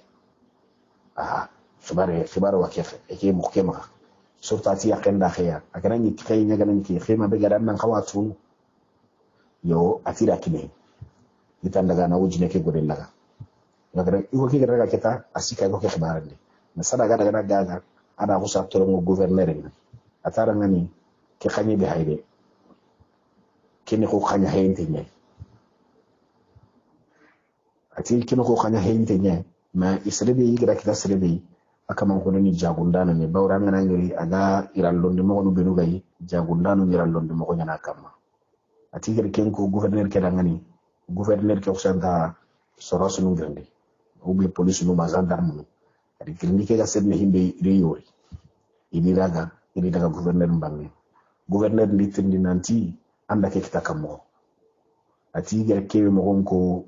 khibar wa kefe ke mukema surtati yakenda khaya agana ni khay nyagana ni khema be gadan nan khawatun yo atira kine ita daga na ujine ke gode laga ngare iko ke gara kita asika ko ke khibarende na sada daga na gaga ada ko sa toro gouverneur ni atara ngani ke khanye be hayde kene ko khanya hayente nye ati kene ko khanya hayente nye ma isrebe yigra kita srebe akama ko ni jagundana ne bawra ngana ngiri aga irallonde mo no benu gayi jagundana irallonde mo ko nyana kama ati gere ken ko gouverneur ke dangani gouverneur ke osanta soros nu grande oubli police nu ma gendarme ati kirni ke ga sedne himbe reyori ini daga gouverneur mbangi gouverneur litindi nanti anda ke kita kamo ati gere kewe mo gonko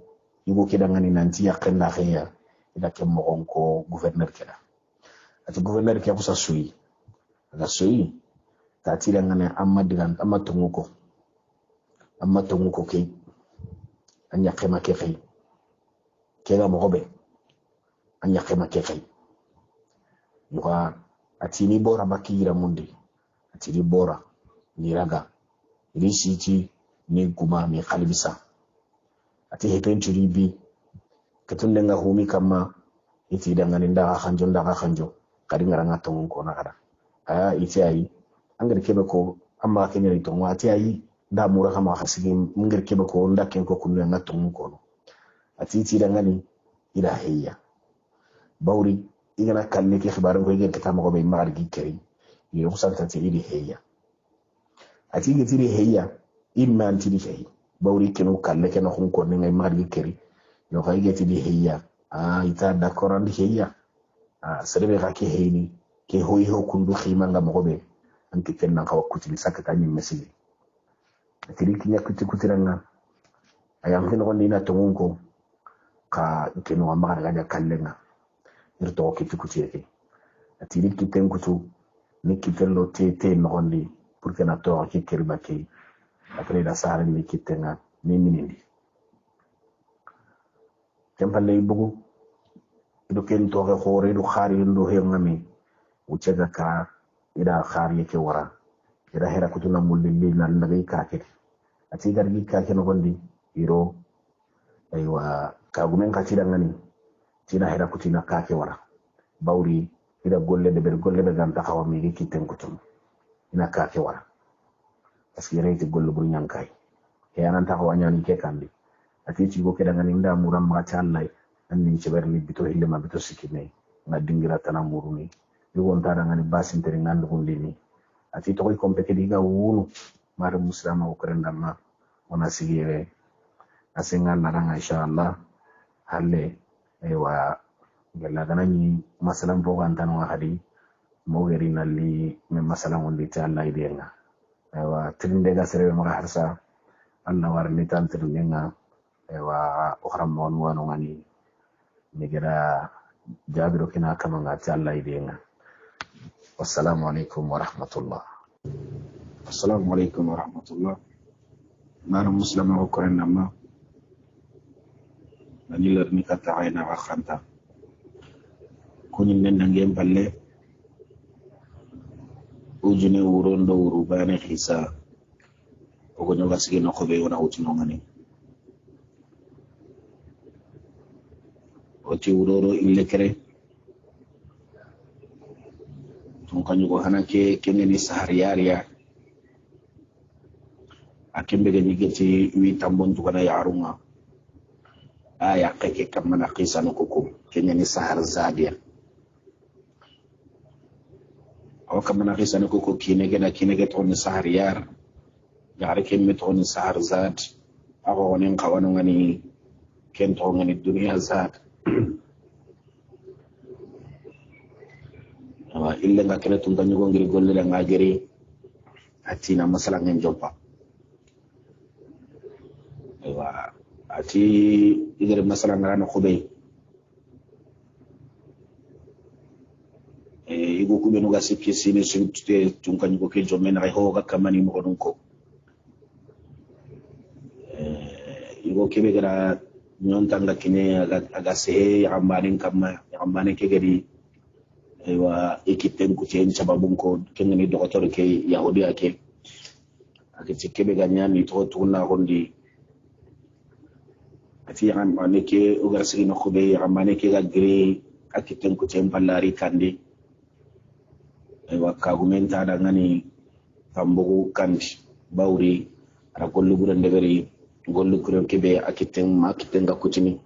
yugo ke dangani nanti yakenda khaya ida ke mo gonko gouverneur keda ati gouverneur ke ko sa suyi aga suyi ta ti dangane amma tunguko ke anya khema ke khay ke ga mo gobe anya khema ke khay yuga ati ni bora bakira mundi ati ni bora ni raga ni siti ni guma ni khalibisa ati hepenturi bi katun nga humi kama iti dangane ndaga khanjo kadi ngara tongon ko na kada iti ayi angere kebe ko amma kenya ni tongo ati ayi da mura kama hasigi ngere kebe ko nda ken ko kunu nga tongon ko ati iti dangane ila hayya bawri igana kalle ke khibaran ko yel kitama ko be margi keri yo santa ti ili hayya ati ge tiri hayya imma anti di hayya bawri kenu kalle ke no ko ne ngay margi keri yo kay ge tiri hayya ita d'accord andi hayya serebe ka ke hayni ke hoyi ho kundu khima nga mo be anti ken nan kawa kuti sakata nyi mesili tiri kinya kutiranga ayam ken ko ni na tongon ko ka kenu wa marga ja kallenga irto ko kuti ke atiri kiten kutu ni kiten lo te nondi pour que na to ki kirba ke après la sare ni kitenga ni minindi tempalle bugu do ken to ga khore do khari ndo he ngami ucega ka ida khari ke wara ida hera kutu na mulli na ngai ka ke ati gargi ka ke no gondi iro aywa ka gumen ka tidangani tina hera kutina ka ke wara bawri ida golle be ganta xawa mi ki tenkutum ina ka ke wara parce que reyti golle bu nyankay e anan taxawa nyani ke kandi ati ci go ke dangani nda muram ma ta Allah annin ceberni bito hillema bito sikime na dingira tanamuruni yugon tada ngani basin teri ngandugundini ati to ko kompete diga wunu mare muslima ko rendama ona sigire asenga naranga inshallah halle aywa gella ganani masalan bo gantan wa hadi mo geri nalli me masalan wondi ta Allah idenga aywa trinde ga sere mo harsa Allah warni tan trindenga aywa ukhram mon wano ngani nigera jabiro kina kama ngati Allah idenga. Wassalamu alaikum warahmatullah. Assalamu alaikum warahmatullah. Mara muslima ko nama nanilar ni kata ayna akhanta kunin nangem balle ujune urondo urubane khisa ogonyo gasige no khobe wona utino ngani oti uroro ille kere tun kanyu ko hanake kengeni sahariyariya akembe ga nigeti wi tambon to kana yarunga aya kake kamana qisa no koko kengeni sahar zadiya o kamana qisa no koko kinege to ni sahariyar yare kemme to ni sahar zad ago wonen kawano ngani ken to ngani dunya zad awa illa nga kene tun tanyu ngiri golle la ngageri atina masala ngem jompa awa ati igere masala ngana khubey igo kubenu ga sikki sine sute tun kanyu ko ke jomen ay ho ga kamani mo don ko igo kebe gara nyon tanga kine aga se yambanin kamma yambanin ke gari aywa ekiten ku chen sababun ko kengani doktor ke yahudi ake kebe ganyami to tuna gondi ati yamane ke ugar sigino khube yamane ke ga gri akiten ku chen ballari kandi aywa kagumenta da ngani tambugu kandi bawri ara gollu buran deberi gollu kuro kebe akiten ga kutini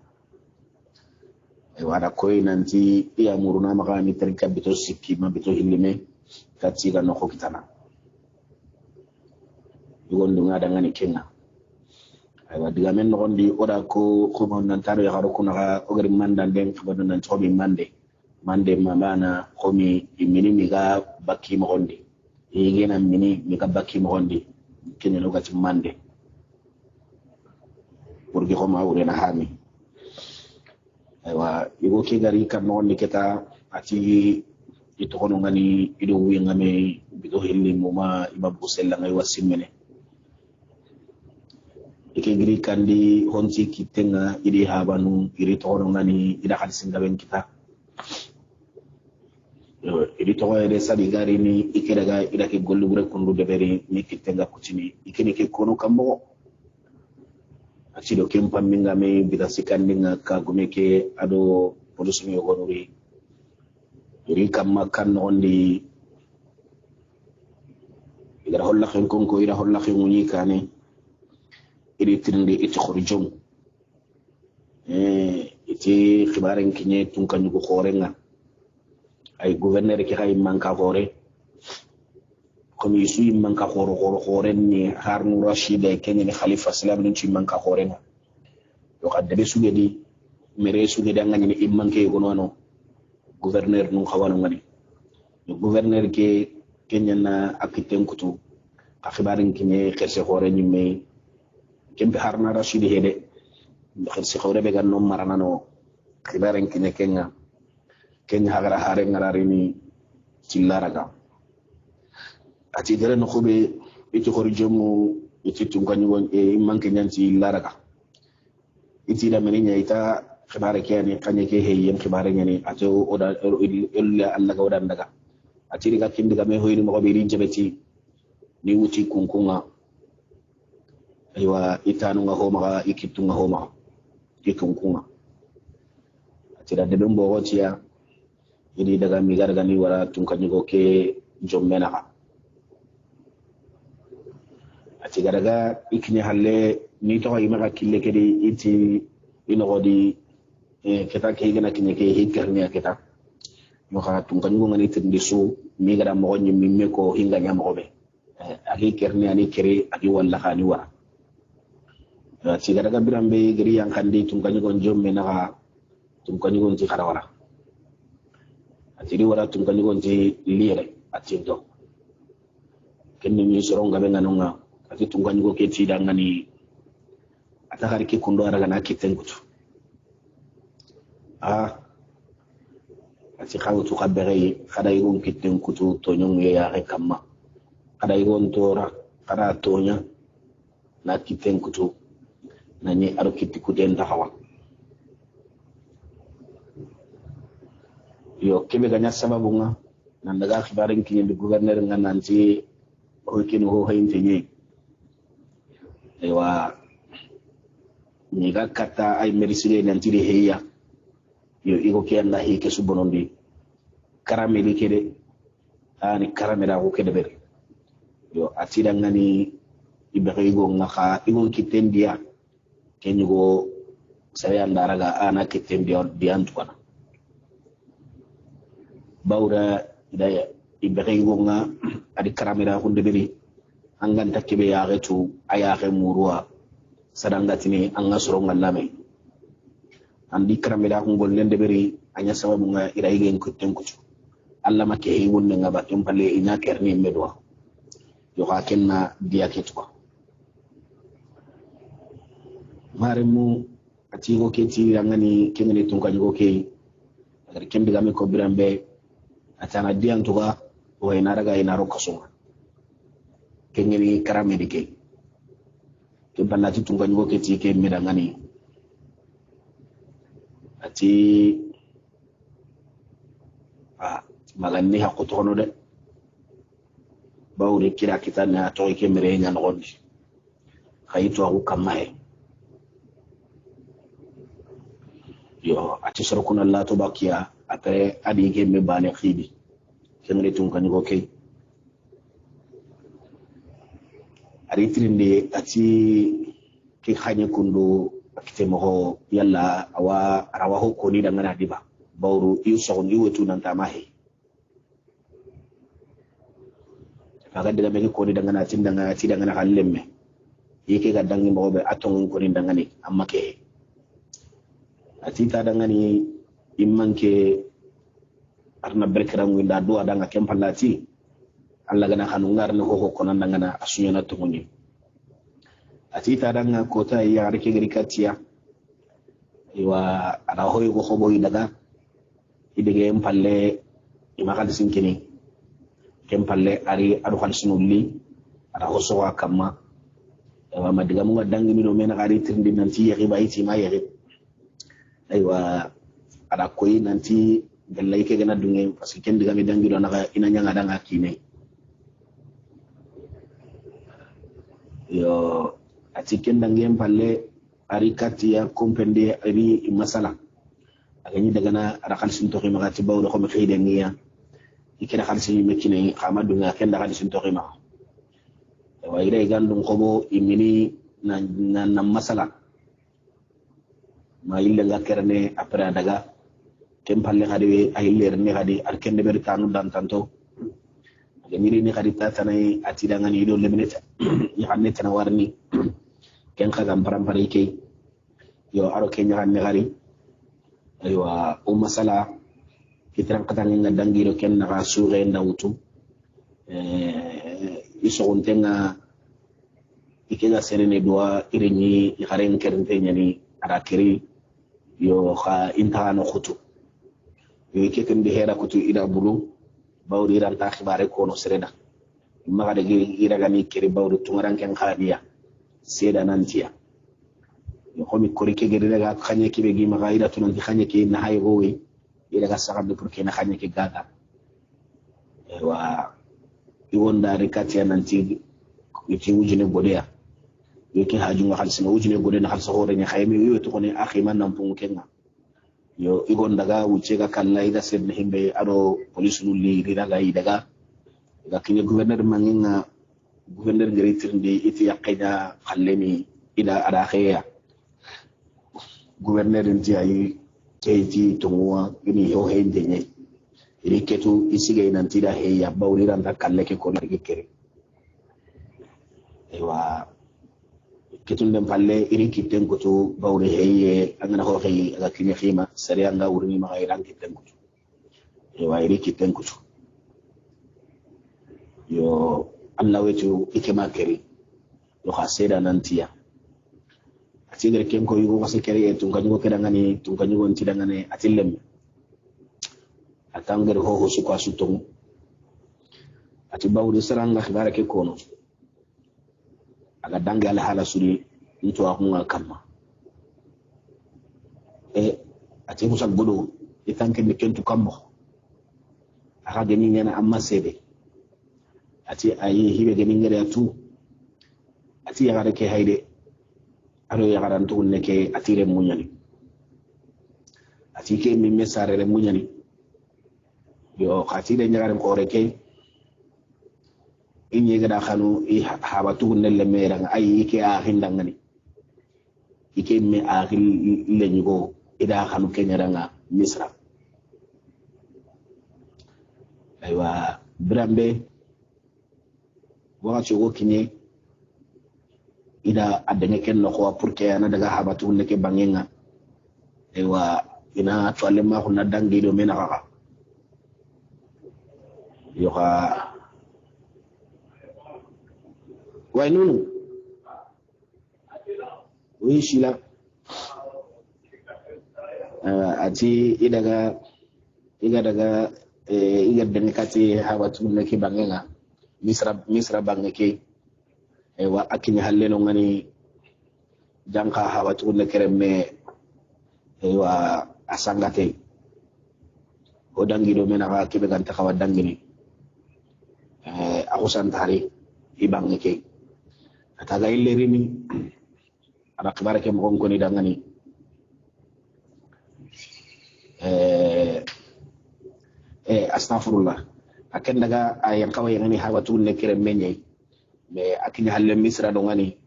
wada koy nanti iya muruna maka ni terika bito sikki ma bito hilime katiga no ko kitana yugon dunga da ngani kenna aywa diga men no gondi oda ko mon nan taro ya haro kuna ogari mandan den ko nan tobi mande mamana komi imini mi ga bakki mo gondi yigena mini mi ga bakki mo gondi kenno no gati mande burgi ko ma wure na hami aywa igo ke gari kan no ni keta ati ito kono ngani ido wi ngame bido hilli muma ibabu sella ngai wasimene ike giri kandi honti kitenga idi habanu iri to kono ngani ida hadisi ngaben kita iri to ede sadi gari ni ike daga ida ke gollu bure kundu deberi ni kitenga kucini ike ni ke kono kambo acido kempa minga me bida sikandinga ka gumeke ado polusumi gonuri iri kamma kan ondi igara holla khen konko ira holla khen muni kane iri tirinde iti khurjum iti khibaren kinye tun kan yugo khorenga ay gouverneur ki hay manka khore komi suyi manka khoren ni harun rashid kenni khalifa salam ni ci manka khorenga yo kadde sugedi mere sugedi ngani ni immanke gonono gouverneur nu khawano ngani yo gouverneur ke kenya na akiten kutu akhbarin kinye kherse khore ni me kembe harun rashid hede kherse khore be ganno maranano khibarin kinye kenya hagara hare ngarari ni cillaraga ati dere no khube iti khorijomu iti tunkanyu gon manke nyanti laraga iti da meninya ita khibare kene kanye ke heyen khibare nyani ato oda illa Allah ga odan daga ati diga kindiga me hoyni mo be ri jebeti ni wuti kunkunga aywa itanu nga homa ikitu nga homa ikunkunga ati da debem bo wotiya ini daga mi garga ni wara tunkanyu go ke jommena ati garaga ikni halle ni to ay maka kille kedi iti inogodi kita ke gina kinye ke hikarnya kita mo ka tunkan ngo ngani tindi su mi gara mo nyi mimme ko hinga nya mo be agi kerni ani kiri agi walla khani wa ci gara ga birambe giri yang kandi tunkan ngo jomme na tunkan ngo ci khara wara ati di wara tunkan ngo ci lire ati do kenni mi soronga be nganonga ati tunkan ngo ke ci dangani ata hari ke kundo araga na kitten kutu ati khawtu khabere kada yigon kitten kutu to nyong ya re kamma kada yigon tora kada tonya na kitten kutu nani aro kitti kuten ta hawa yo kebe ganya sababu nga nan daga khibarin kinye bi gouverneur nga nanti o kinu ho hayinte ni ewa ni ga kata ay merisile nanti de heya yo igo ke anda he ke subonondi karameli kede ani karamela ko kede ber yo atida ngani ibe igo ngaka igo kitendia kenyugo saya ndaraga ana kitendia diantuana bawra idaya ibe igo nga adi karamela ko deberi anganta kebe ya retu aya ke murua sadangatini anga soronga lame andi karamela ko gol lende beri anya sababu nga ira igen ko tenkutu alla make e wonne nga ba tumpale ina kerni medwa yo ha kenna dia ketwa maremu ati go keti ngani kengene tunka go ke agar kembe game ko birambe atana dian tuga o ina raga ina ro kasuma kengene karamedi ke to banati tunka go keti ke medangani ati magani hakuto hono de bawri kira kita na to ke mere nya no gondi khayito aku kamae yo ati sorokuna Allah to bakiya apre adi ke me bane khidi kemre tun kan go ke ari trinde ati ke khanye kundu akite mo yalla awa rawaho ko ni dangana diba bawru yu sogondi wetu nan tamahe aga daga me ko ni dangana tin dangana hallemme yake ga dangi mo be aton ko ni dangani amma ke atita dangani immanke arna berkram winda do adanga kempalati alla gana hanu ngar no ho ko nan dangana asunyana to munyi atita danga ko ta ya rike gari katiya iwa ada hoy go hobo daga idige empalle imakal sinkini kempalle ari adu khalsunulli ada hoso wa kama wa madiga mu dangi mino mena ari tirndi nanti yaki bayti ma yaki aywa ada koy nanti gallay ke gana dunge parce que ken diga mi dangi do naka ina nyanga danga kine yo ati ken dangi empalle ari katiya kompende ari masala agani daga na ada khalsun to khima gati bawdo ko mi khide ngiya ikira khalsin mekine xamadu nga ken da khalsin to khima wa ire gandum ko bo imini na masala ma ille nga kerne après daga tempalle khadi ay leer ni khadi ar ken de beritanu dan tanto agani ni khadi tatanay ati da ngani do lemineta ya xamne tan warni ken khagam parampare ke yo aro ken ya xamne khari aywa o masala kitran katang nga dangiro ken na sure ndawtu iso ontenga ikega serene doa irenyi ikaren kerente nyani arakiri yo kha intano khutu yo ikeken de hera kutu ida bulu bawri ran ta khibare ko no sereda maga de gira gani kiri bawri tungaran ken khadiya seda nantiya yo komi korike gere daga khanye kibe gi maga ida tunan khanye ki na hay gowi ida ga saxab pour ke na khanye ki gaga wa iwonda rekati nanti ci wujine godea yake haju nga khalsina wujine gode na khalsa hore ni khaymi yo to kone akhi man nan pun kenga yo igon daga wuce ga kallai da sed ne himbe ado police lulli rira ga daga ga kinye gouverneur manginga gouverneur ngiritir ndi iti yakida khallemi ida ada khaya gouverneur ndi ay keiti tungwa ini yo hendenye iri ketu isiga inantida heya bawrira nda kalleke ko nargi kere ewa ketun dem palle iri kitten kutu bawri heye angana ho heyi aga kine khima sari anga urni ma gairan kitten kutu ewa iri kitten kutu yo Allah wetu ikema keri yo khaseda nantiya atigere ken ko yugo wasi keri e tunganyo kedangani tunganyo ntidangane atillem atangere ho suko asutung ati bawdi saranga khibara ke kono aga dange ala hala suri nto akunga kama ati musa godo itanke ni kentu kammo aga geni ngena amma sebe ati ayi hibe geni ngere atu ati yagara ke hayde aro yagara nto neke atire munyani ati ke mi mesare re munyani yo khati de nyagare ko reke inye gada khanu I habatu nelle mera ay ike a hindangani ike me a le nyugo ida khanu kenyaranga misra aywa brambe wacho go kinye ida adenge ken no ko pour que ana daga habatu neke bangenga aywa ina to ale ma khuna dangi do mena kaka yoka wainunu wishila ati idaga denikati hawatu nake bangenga misra bangeke wa akini halleno ngani janka hawatu nake remme wa asangate odangido mena ka kebe ganta kawa dangini aku santari ibangeke ataga illerini ana kibara ke mo ngoni dangani astaghfirullah aken daga ayan kawai ngani hawatu ne kire menye me akini halle misra do ngani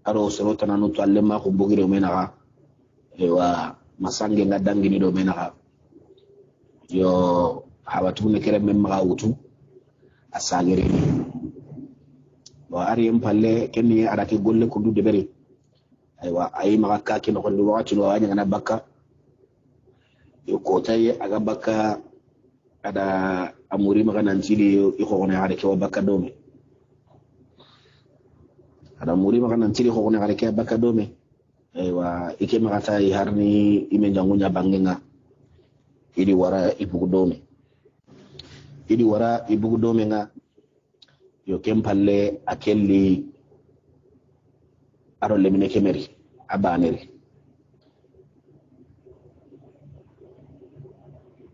aro soro tananu to alle ma ko bogire mena wa masange ngadangini do mena yo hawatu ne kire men ma wutu asagere wa ari empalle kenni arake golle ko dudde bere aywa ay maka kino ko ndu wati no wanya na bakka yo ko tay aga bakka ada amuri maka nan tili yo ko ne arake wa bakka dome ada amuri maka nan tili ko ne arake bakka dome aywa ike maka tay harni ime jangunya bangenga idi wara ibugu dome nga yo kempalle akelli aro lemine kemeri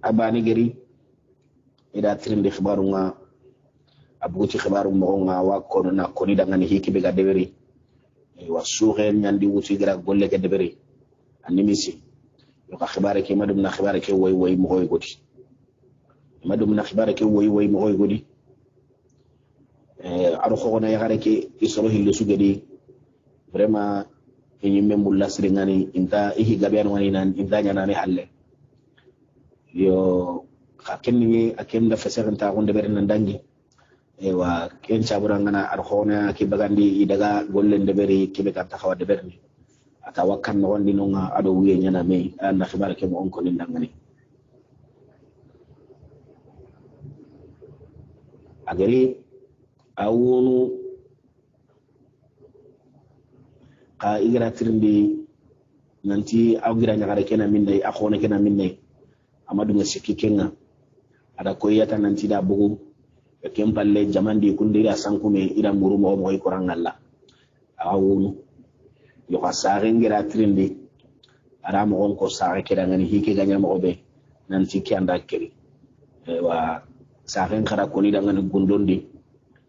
abani geri ida trinde khibaru nga abuti khibaru mo nga wa kono na koni daga ni hiki be ga deberi wa suugen nyandi wuti gira golle ke deberi animisi yo ka khibare ke madum na khibare ke way mo hoy goti madum na khibare ke way mo hoy godi aro khona yagare ke isoro hillu sugedi vraiment enyi membulla sirengani inta ihi gabian wani nan inta nyana ne halle yo ka kenni akem da feseren ta gonde beren nan dangi wa ken chabura ngana aro khona ke bagandi daga gollen de beri ke be ta khawa de berni ata wakkan no wandi no nga ado wiye nyana me na khibare ke mo on ko ni dangani agari awunu ka igra tirndi nanti awgira nyagare kena minne akhone kena minne amadu nga sikki kenga ada koyata nanti da bugu kempalle jamandi kundira sankume ira muru mo moy korangalla awunu yo ka sare ngira tirndi ara mo on ko sare keda ngani hike ganya mo be nanti kyanda keri wa sare ngara koni da ngani gundondi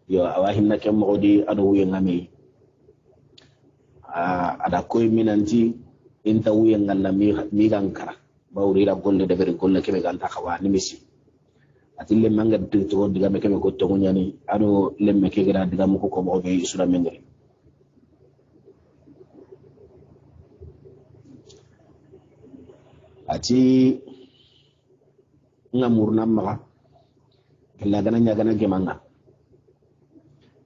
yo awahinna kem modi ado wuye ngami ada koy minanti inta wuye ngalla mi gankara bawri la golle de bere golle kebe ganta kawa nimisi atille manga to diga me kebe ko to nyani ado lemme ke gira diga mo ko mo be isura mengere ati ngamurna maga illa gana nyagana gemanga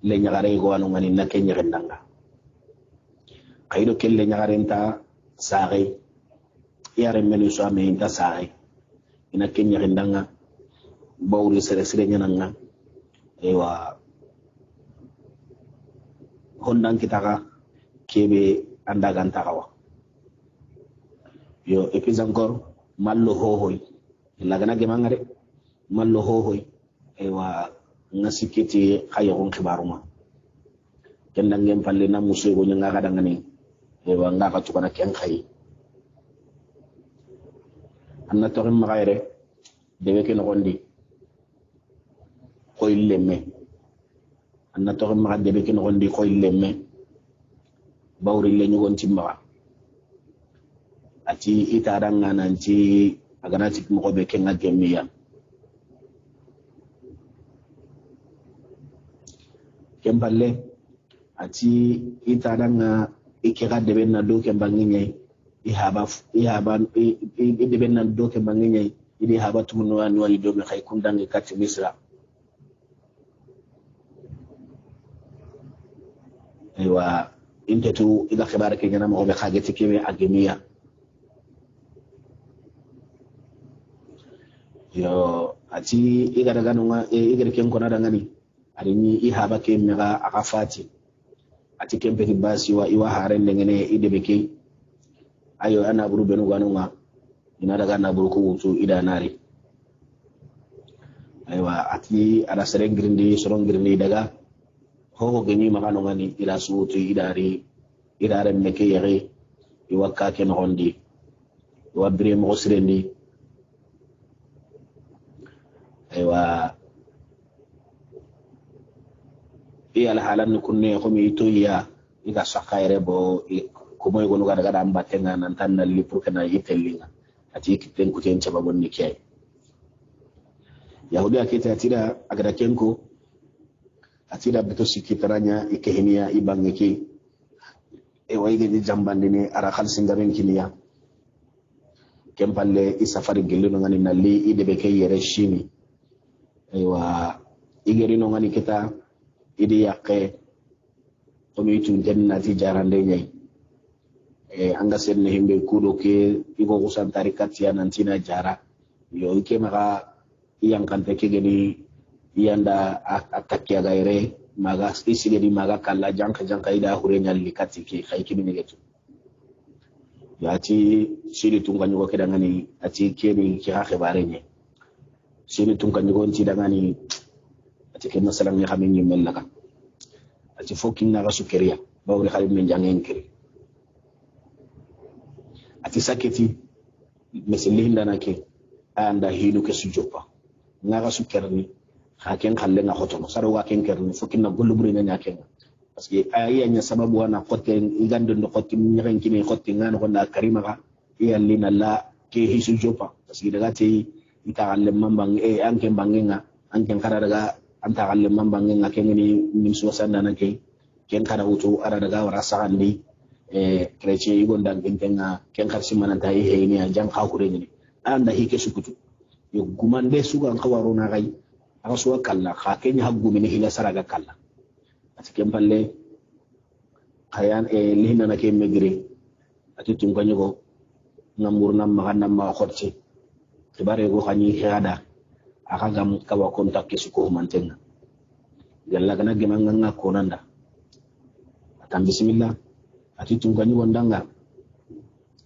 le nyagare go anu ngani na kenya rendanga kaido kelle nyagare nta sare yare menu so ame nta sare ina kenya rendanga bawri sere sere nyananga ewa hondan kitaka kebe andaga ntakawa yo epis encore mallo hohoy illa gana gemanga de mallo hohoy ewa ngasikiti khayon khibaruma kenda ngem palle na musu go nyanga kadanga ni ewa ngaka tukana ken khay anna to ma gaire dewe ke no gondi koy lemme anna to ma dewe ke no gondi koy lemme bawri le nyugon timma ati itaranga nanti agana tik mo be kenga gemmiya kemballe ati itaranga ikira debe na do kembanginye ihaba debe na do kembanginye idi haba tumuno anu ali do me khay kundangi kati misra ewa intetu ida khibara ke gana mo be khageti kebe agemiya yo ati igara ganunga igara ken kona dangani arini ihaba ke mega akafati ati kempeti basi wa iwa haren ngene idebeke ayo ana buru benu ganunga ina daga na buru ko wutu ida nari aywa ati ada sereng grindi sorong grindi daga ho gani magano ngani ila suutu idare meke yere iwa ka ken hondi wa bre mo srendi aywa ala halan kunne ko mi to ya iga sakayre bo ko moy gonu gada gada ambatenga nan tan na li pour kana yitelinga ati kiten ko ten chaba bonni kay yahudi akita atira agada kenko atira beto sikitaranya ikehenia ibangeki e wayge di jambandini ara khal singaren kiniya kempalle isafari gelu ngani nali idebe kay yere shini aywa igeri no ngani kita idi yakke komi tu jannati jarande nyai anga senne himbe kudo ke igo kusan tarikat ya nantina jara yo ike maka yang kante ke geni yanda atakya gaire maga isi gedi maga kala janka ida hure nyalli katiki khayki binegetu yati siri tunganyo ke dangani ati kemi ki ha khibare nye siri tunganyo nti dangani ati ke masalan ni xamé ñu mel naka ati fokki na rasu keriya bawri xalib men jangen keri ati saketi meseli ndana ke anda hinu ke sujopa na rasu kerni haken xalle na xotono saro wa ken kerni fokki na gollu buri na ñaken parce que aya nya sababu wana xotte ngande ndo xotti ñaken kini xotti ngana ko na karima ka yallina la ke hisu jopa parce que daga tay ita xalle mambang anke bangenga anke xara daga anta galle mambange ngakengeni min suwasanda nake ken kada utu ara daga wara sagandi chrétien igonda gentenga ken kharsi mananta yi heyni jang khakure ni anda hike sukutu yo gumande suga ngawaro na gai aga suwa kala khakenya haggumini hila saraga kala ati kempalle kayan lihina nake megri ati tunganyo go namurna magana ma khotsi tibare go khani hada aka gam kawa kontak kesuko mantenga yalla kana gemanga nga konanda atam bismillah ati tungani wondanga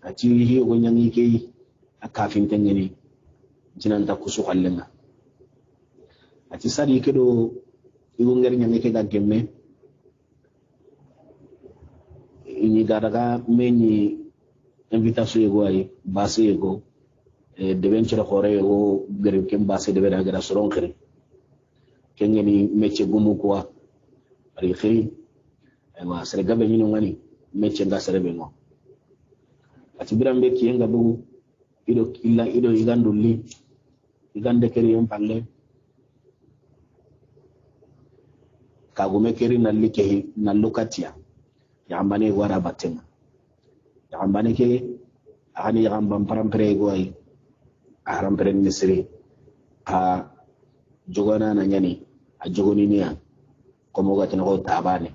ati hiyo go nyangi kei akafin tengeni jinan ta kusu kallenga ati sari kedo igo ngari nyangi ke ga gemme ini garaga meni invitation yego ay base yego deben ci xore o gërem kem basse debe da gara soron xiri kengeni métier gumu quoi ari xiri ay wa sere gabe ñu ngani métier nga sere be ngo ati biram be ki nga bu ido igandu li igande keri yom palle ka gume keri na likehi na lokatia ya ambane wara batenga ya ambane ke ani ya ambam parampre go ay aram peren misri ka jogona na nyani a jogoni niya ko mo gatina ko tabane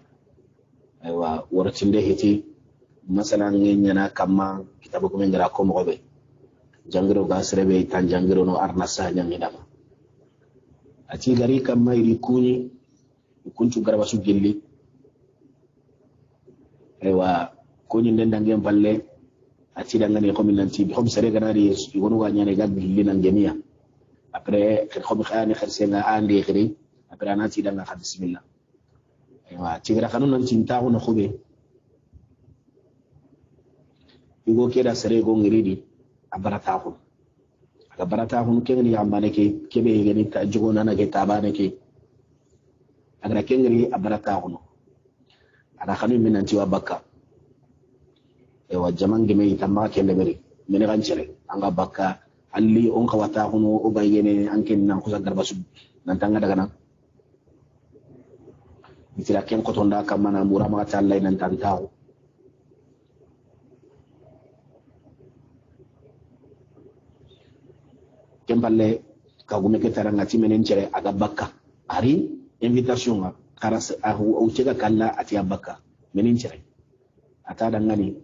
aywa wartinde hiti masalan nyana kama kitabu ko ngara ko mo be jangiro ga serebe tan jangiro no arna sa nyami dama ati gari kama iri kuncu garba su gilli aywa kunyi ndangem balle ati dangane ko minanti bi xom sere ganari yonu wa nyane gad gilli nan jamiya après xom xani xersenga andi xiri après anati danga xa bismillah aywa ci gara kanun nan cinta ko na khube igo keda sere go ngiridi abarata ko aga barata ko kengni yambane ke kebe ngeni ta jogo nana ke tabane ke aga kengri abarata ko ada kanun minanti wa bakka ewa jamange me itamma kende beri mene gancere anga bakka alli on kawata hono o bayene anke nan ko sagar basu nan tanga daga nan mitira ken ko tonda kamana murama ta Allah nan tantawo kemballe kagume ke taranga timenen cere aga bakka ari invitation ga karas o cega kala ati bakka menen cere ata dangani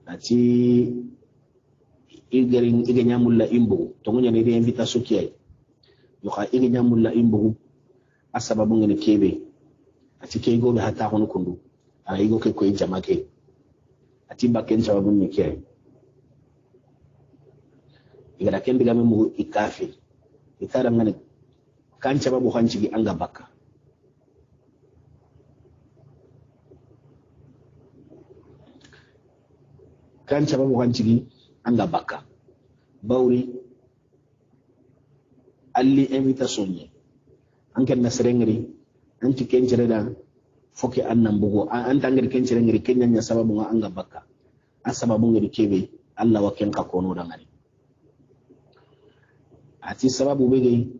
ati ige nyamulla imbu to ngonya ne invitation kiyai yo ka ige nyamulla imbu asababu ngene kebe ati ke go be hata hono kundu ara igo ke koy jamake ati bakken sababu ni kiyai igara ken diga memu ikafi itara ngane kan sababu hanci gi anga bakka kan sababu hancigi anga bakka bawri alli invitation ni anke na serengri anti kencere da foki annan bugo an tangir kencere ngri kenya sababu nga anga bakka asababu ngri kebe Allah wa ken ka kono da ngani ati sababu bege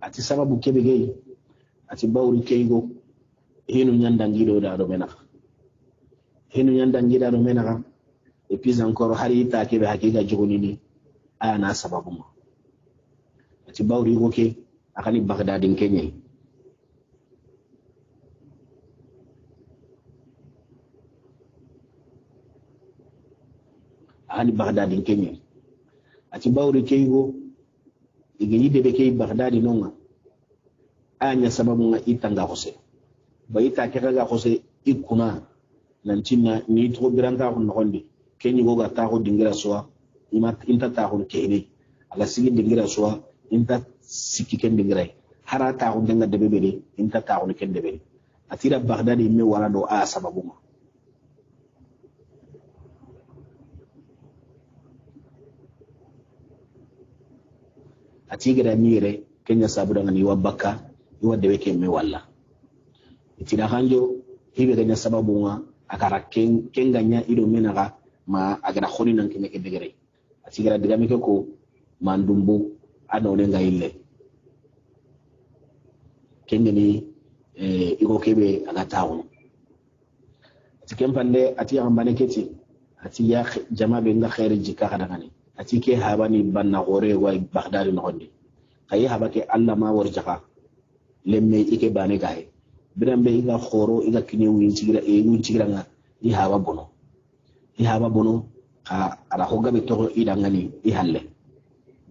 ati sababu kebe ge ati bawri keigo hinu nyanda ngido da do menaka hinu nyanda ngida do menaka et puis encore hari ta kebe hakika jogoni ni ana sababu mo ati bawri go ke akani bagdadin kenye akani bagdadin kenye ati bawri keigo igeni debe kei bagdadi nonga anya sababu nga itanga hose bayita kega hose ikuna nantina ni to biranga ko nondi kenyi go ga ta ko dingira soa inta ta ko kene ala sigi dingira soa inta sikki ken dingira hara ta ko denga debe bele inta ta ko ken debe atira bagdadi me wala do a sababu ma atigira mire kenya sabuda ngani wabaka iwa debe ke me wala itira hanjo hibe ganya sababu nga akara kenganya ido menaga ma agara khoni nan kene ke degere atigira diga me ko mandumbu anone nga ille kengeni iko kebe aga tawo atikempande ati ambane keti ati ya jama be nga khairi jika kada ngani ati ke habani banna gore wa bagdadi no hondi kayi habake Allah ma warjaka lemme ike bane gahe birambe iga khoro iga kine winchigira winchigira nga i haba bono ka ara hogabe to idangani i halle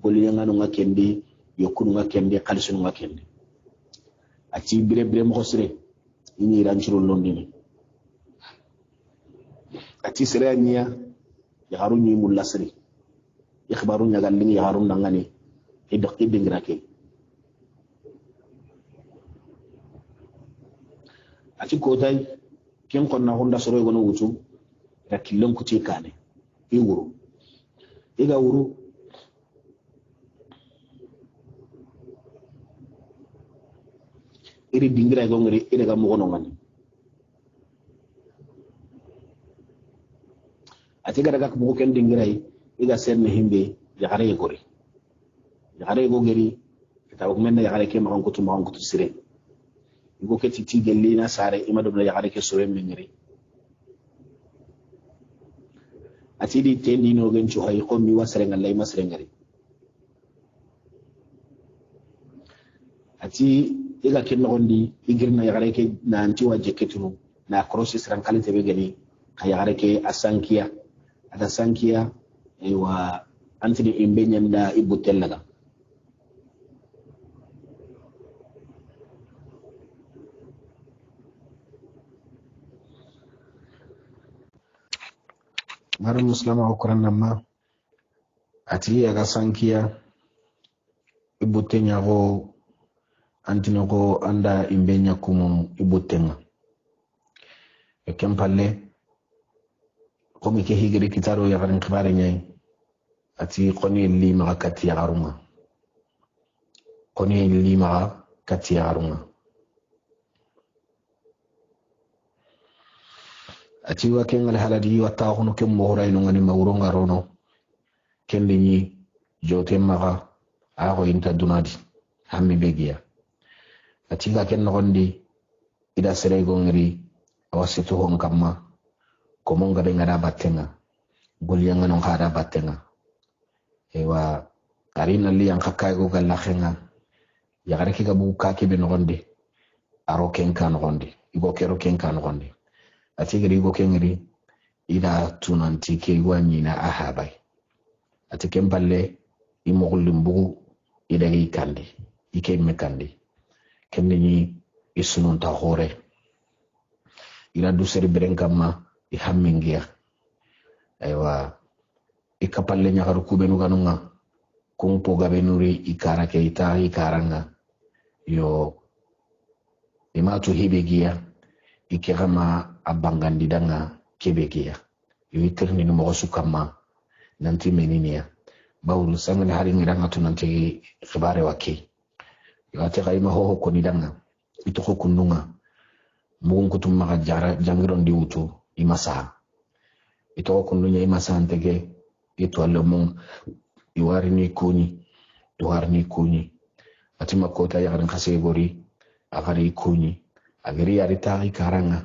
boli ngano nga kendi yokunu nga kendi khalisu nga kendi ati bire mo khosre ini ranchiro londini ati serania ya haruni mulasri ikhbaru nyagallingi harun dangani idqi bingrake ati kotay ken konna honda soro gono wutu rakilon kuti kane iga wuru iri dingira go ngari ire ga mo gono ngani ati ga daga ko ken dingira iga senne himbe yakare gori yakare go geri kita ko men yakare ke ma kutu sire igo ke titi gelina sare imado na yakare ke sore mengeri atidi tendi no gen chu hay ko mi wasre ngal lay masre ngari ati iga ken nogondi igirna yagare ke na anti wa jeketunu na crosses ran kalite be gani ka yagare ke asankiya ada sankiya wa antini imbe nyanda ibutel laga mara muslima ukuran nama ati aga sankiya ibutenya go antino ko anda imbenya kumu ibutenga kempalle komi ke higiri kitaro ya garin kibare nyai ati koni lima kati ya garunga koni lima kati ya garunga ati wa kengal haladi wa taxunu ke mohora ino ngani mawronga rono kendi ni jote maga ago inta dunadi hammi begiya ati ga ken nogondi ida sere gongri awasitu hon kamma ko mon gabe ngada battenga goliyanga non hada battenga ewa arina li an kakay go galla khenga ya gare ki gabu ka ke be nogondi aro ken kan nogondi igo kero ken kan nogondi ati gari go kengri ida tunanti ke wanyi na ahabai ati kempalle imogulum bugu ida yi kandi ike me kandi kende ni isunun ta hore ila du seri beren kamma I hammingiya aywa ikapalle nyagaru kubenu ganunga kumpo gabe nuri ikara ke ita ikaranga yo imatu hibegiya ikegama abangandi danga kebegiya yo iterni no mosu kama nanti meniniya bawul sangani hari ngiranga tunanti khibare wake yo ate kayma ho ko ni danga ito ko kununga mugun kutum maka jara jangiron di utu imasa ito ko kununya imasa antege ito alomong iwari ni kuni ati makota ya garan kasegori agari kuni agari yari tagi karanga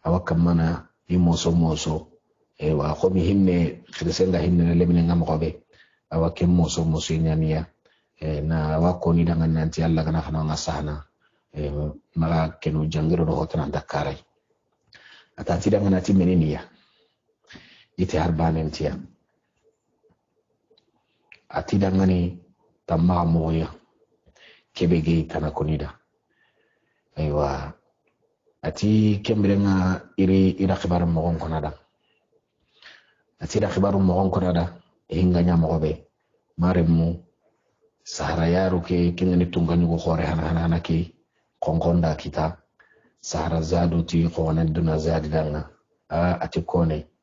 awakamana imoso wa khomi himne khirisenga himne lebine ngamobe awakem moso nyania na wakoni dangan nanti alla kana khana ngasana mala kenu jangiro do hotana dakarai atati dangan ati meniniya ite harbanen tiya ati dangani tamma moya kebege tana konida aywa ati kembrenga ira khibaru mogon konada ati da khibaru mogon konada hinganya mogobe maremu sahara yaru ke kengani tungani go khore hana ke konkonda kita sahara zadu ti khone duna zadi danga ati kone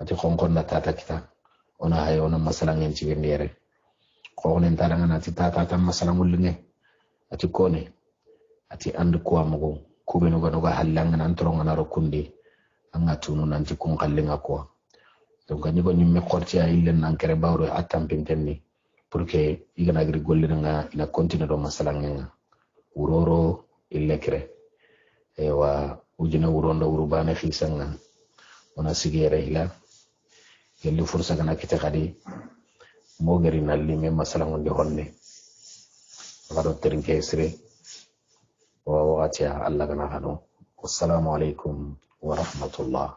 ati konkonda tata kita ona hay ona masalangen ci wendere khone ntaranga nati tata masalangul nge ati kone ati and ko amugo kubenu gano ga halanga nan toronga na rokundi anga tunu nanti kun kallenga ko donc ni ko nyimme khorti ay len nan kere bawro atam pintenni pour que igana gri golle nga ina continue do masalangen uroro illekre ewa ujina uronda urubane fisanga ona sigere ila yelli fursa kana kita kadi mo gari nalli me masalangon de honne wado terinke sire wa wati Allah kana hano wassalamu alaikum wa rahmatullah